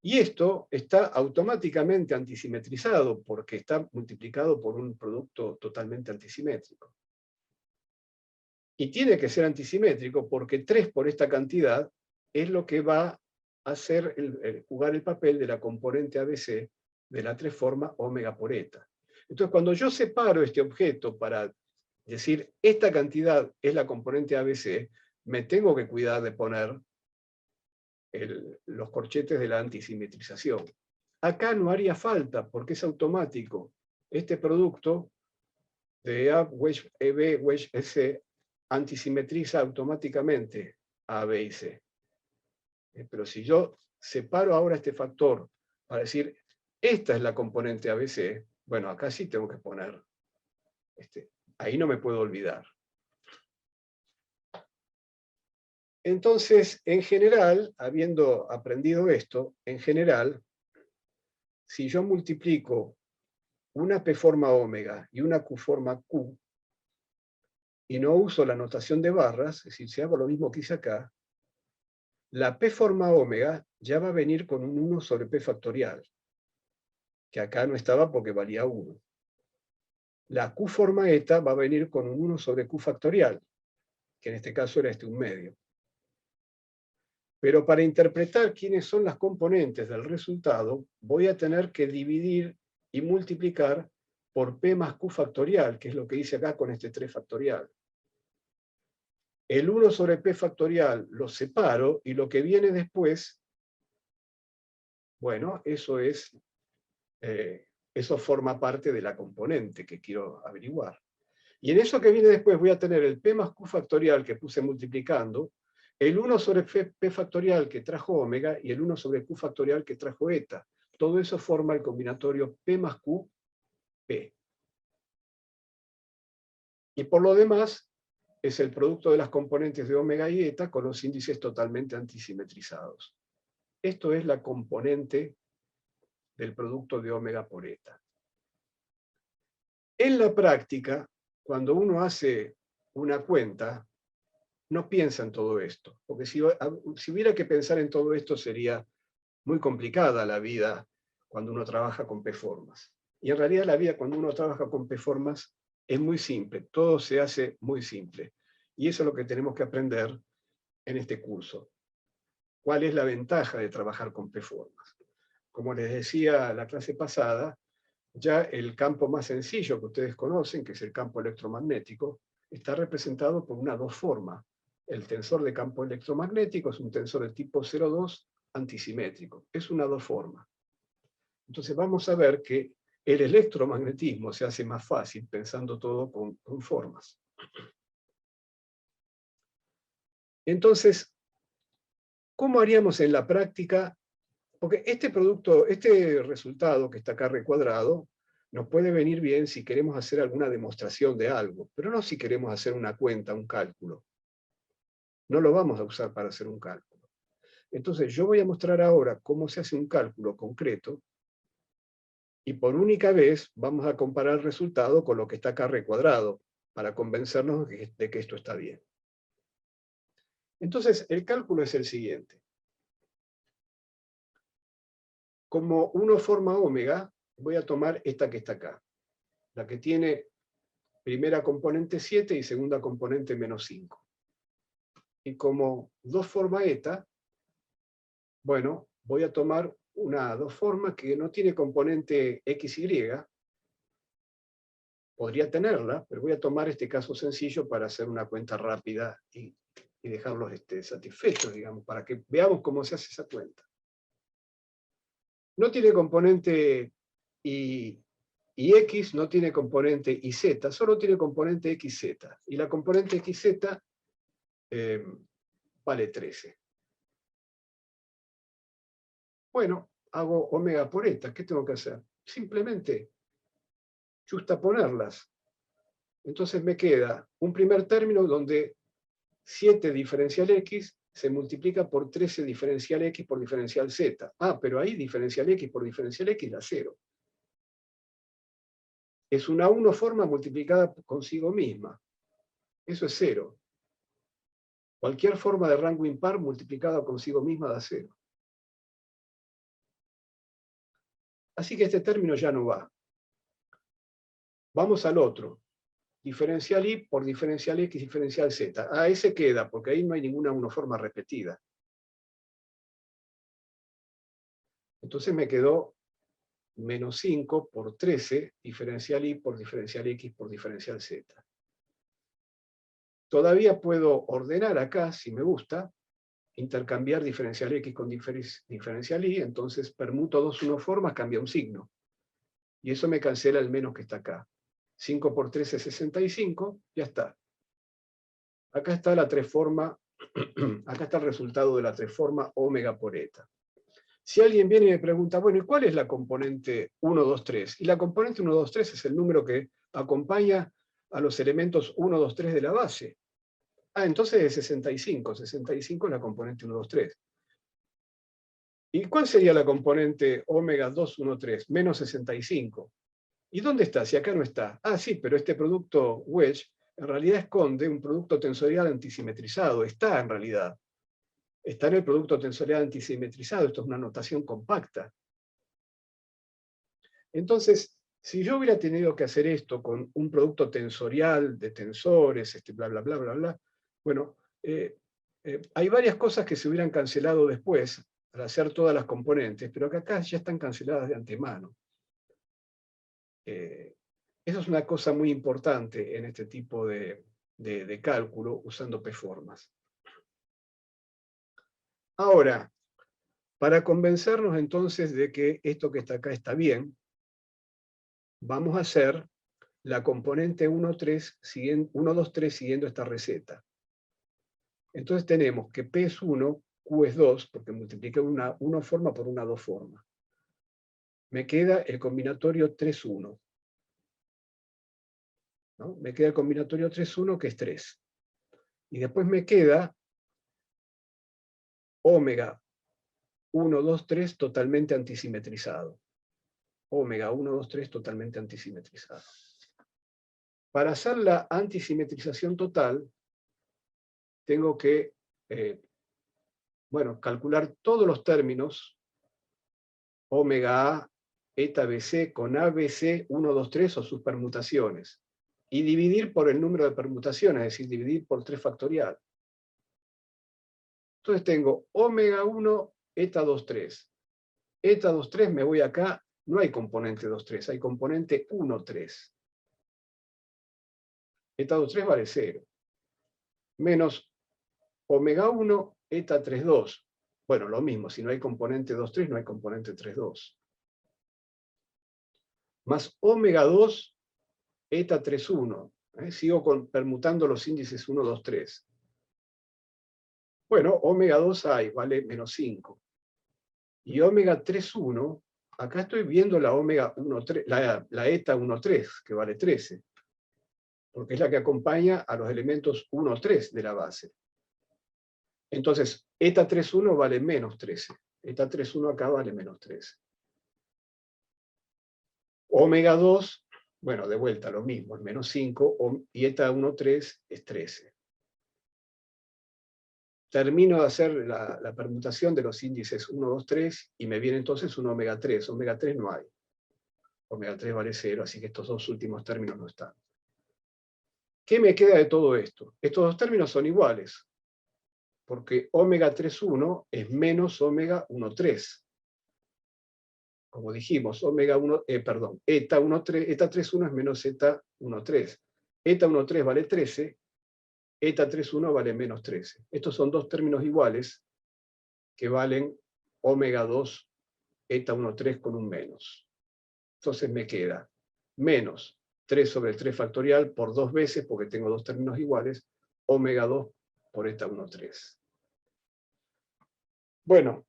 Y esto está automáticamente antisimetrizado porque está multiplicado por un producto totalmente antisimétrico. Y tiene que ser antisimétrico porque 3 por esta cantidad es lo que va a hacer jugar el papel de la componente ABC de la 3 forma omega por eta. Entonces, cuando yo separo este objeto para decir esta cantidad es la componente ABC, me tengo que cuidar de poner los corchetes de la antisimetrización. Acá no haría falta porque es automático. Este producto de A, wedge EB, wedge EC, antisimetriza automáticamente a B y C. Pero si yo separo ahora este factor para decir, esta es la componente ABC, bueno, acá sí tengo que poner, ahí no me puedo olvidar. Entonces, en general, habiendo aprendido esto, en general, si yo multiplico una P forma omega y una Q forma Q, y no uso la notación de barras, es decir, si hago lo mismo que hice acá, la P forma omega ya va a venir con un 1 sobre P factorial, que acá no estaba porque valía 1. La Q forma eta va a venir con un 1 sobre Q factorial, que en este caso era 1 medio. Pero para interpretar quiénes son las componentes del resultado, voy a tener que dividir y multiplicar por P más Q factorial, que es lo que hice acá con este 3 factorial. El 1 sobre P factorial lo separo, y lo que viene después, bueno, eso forma parte de la componente que quiero averiguar. Y en eso que viene después voy a tener el P más Q factorial que puse multiplicando, el 1 sobre P factorial que trajo omega y el 1 sobre Q factorial que trajo eta. Todo eso forma el combinatorio P más Q, P. Y por lo demás, es el producto de las componentes de omega y eta con los índices totalmente antisimetrizados. Esto es la componente del producto de omega por eta. En la práctica, cuando uno hace una cuenta, no piensa en todo esto, porque si hubiera que pensar en todo esto sería muy complicada la vida cuando uno trabaja con P-formas. Y en realidad la vida cuando uno trabaja con P-formas es muy simple, todo se hace muy simple. Y eso es lo que tenemos que aprender en este curso. ¿Cuál es la ventaja de trabajar con P-formas? Como les decía la clase pasada, ya el campo más sencillo que ustedes conocen, que es el campo electromagnético, está representado por una 2 forma. El tensor de campo electromagnético es un tensor de tipo 0,2 antisimétrico. Es una 2 forma. Entonces vamos a ver que el electromagnetismo se hace más fácil pensando todo con formas. Entonces, ¿cómo haríamos en la práctica? Porque este resultado que está acá recuadrado, nos puede venir bien si queremos hacer alguna demostración de algo, pero no si queremos hacer una cuenta, un cálculo. No lo vamos a usar para hacer un cálculo. Entonces yo voy a mostrar ahora cómo se hace un cálculo concreto, y por única vez vamos a comparar el resultado con lo que está acá recuadrado, para convencernos de que esto está bien. Entonces el cálculo es el siguiente. Como 1 forma omega, voy a tomar esta que está acá, la que tiene primera componente 7 y segunda componente menos 5. Y como 2 forma eta, bueno, voy a tomar una 2 forma que no tiene componente XY, podría tenerla, pero voy a tomar este caso sencillo para hacer una cuenta rápida y dejarlos satisfechos, digamos, para que veamos cómo se hace esa cuenta. No tiene componente y X, no tiene componente y Z, solo tiene componente XZ. Y la componente XZ vale 13. Bueno, hago omega por eta. ¿Qué tengo que hacer? Simplemente justaponerlas. Entonces me queda un primer término donde 7 diferencial x se multiplica por 13 diferencial x por diferencial z. Ah, pero ahí diferencial x por diferencial x da 0. Es una 1 forma multiplicada consigo misma. Eso es 0. Cualquier forma de rango impar multiplicada consigo misma da 0. Así que este término ya no va. Vamos al otro. Diferencial y por diferencial x diferencial z. Ah, ese queda, porque ahí no hay ninguna 1 forma repetida. Entonces me quedó menos 5 por 13 diferencial y por diferencial x por diferencial z. Todavía puedo ordenar acá, si me gusta, intercambiar diferencial x con diferencial y, entonces permuto 2 1-formas, cambia un signo. Y eso me cancela el menos que está acá. 5 por 13 es 65, ya está. Acá está la 3 forma, acá está el resultado de la 3 forma omega por eta. Si alguien viene y me pregunta, bueno, ¿y cuál es la componente 1, 2, 3? Y la componente 1, 2, 3 es el número que acompaña a los elementos 1, 2, 3 de la base. Ah, entonces es 65. 65 es la componente 1, 2, 3. ¿Y cuál sería la componente omega 2, 1, 3? Menos 65. ¿Y dónde está? Si acá no está. Ah, sí, pero este producto wedge en realidad esconde un producto tensorial antisimetrizado. Está en realidad. Está en el producto tensorial antisimetrizado. Esto es una notación compacta. Entonces, si yo hubiera tenido que hacer esto con un producto tensorial de tensores, bla, bla, bla, bla, bla, bueno, hay varias cosas que se hubieran cancelado después al hacer todas las componentes, pero que acá ya están canceladas de antemano. Eso es una cosa muy importante en este tipo de cálculo usando p-formas. Ahora, para convencernos entonces de que esto que está acá está bien, vamos a hacer la componente 1, 2, 3 siguiendo esta receta. Entonces tenemos que P es 1, Q es 2, porque multipliqué una 1 forma por una 2 forma. Me queda el combinatorio 3, 1. ¿No? Me queda el combinatorio 3, 1, que es 3. Y después me queda omega 1, 2, 3 totalmente antisimetrizado. Omega 1, 2, 3 totalmente antisimetrizado. Para hacer la antisimetrización total, tengo que calcular todos los términos, omega A, eta BC con ABC 1, 2, 3 o sus permutaciones, y dividir por el número de permutaciones, es decir, dividir por 3 factorial. Entonces tengo omega 1, eta 2, 3. Eta 2, 3, me voy acá, no hay componente 2, 3, hay componente 1, 3. Eta 2, 3 vale 0. Menos omega 1, eta 3, 2. Bueno, lo mismo, si no hay componente 2, 3, no hay componente 3, 2. Más omega 2, eta 3, 1. Sigo permutando los índices 1, 2, 3. Bueno, omega 2 hay, vale menos 5. Y omega 3, 1, acá estoy viendo la omega 1, 3, la eta 1, 3, que vale 13. Porque es la que acompaña a los elementos 1, 3 de la base. Entonces, eta 3, 1 vale menos 13. Eta 3, 1 acá vale menos 13. Omega 2, bueno, de vuelta lo mismo, es menos 5, y eta 1, 3 es 13. Termino de hacer la permutación de los índices 1, 2, 3, y me viene entonces un omega 3. Omega 3 no hay. Omega 3 vale 0, así que estos dos últimos términos no están. ¿Qué me queda de todo esto? Estos dos términos son iguales, porque omega 3, 1 es menos omega 1, 3. Como dijimos, eta 1, 3, eta 3, 1 es menos eta 1, 3. Eta 1, 3 vale 13, eta 3, 1 vale menos 13. Estos son dos términos iguales que valen omega 2, eta 1, 3 con un menos. Entonces me queda menos 3 sobre 3 factorial por 2 veces, porque tengo dos términos iguales, omega 2 por eta 1, 3. Bueno,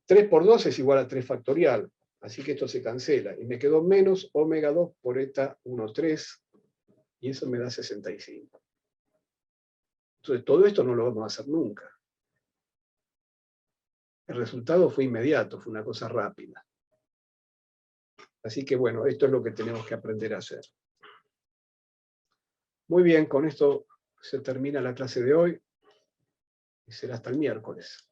3 por 2 es igual a 3 factorial, así que esto se cancela, y me quedó menos omega 2 por eta 1, 3, y eso me da 65. Entonces, todo esto no lo vamos a hacer nunca. El resultado fue inmediato, fue una cosa rápida. Así que bueno, esto es lo que tenemos que aprender a hacer. Muy bien, con esto se termina la clase de hoy y será hasta el miércoles.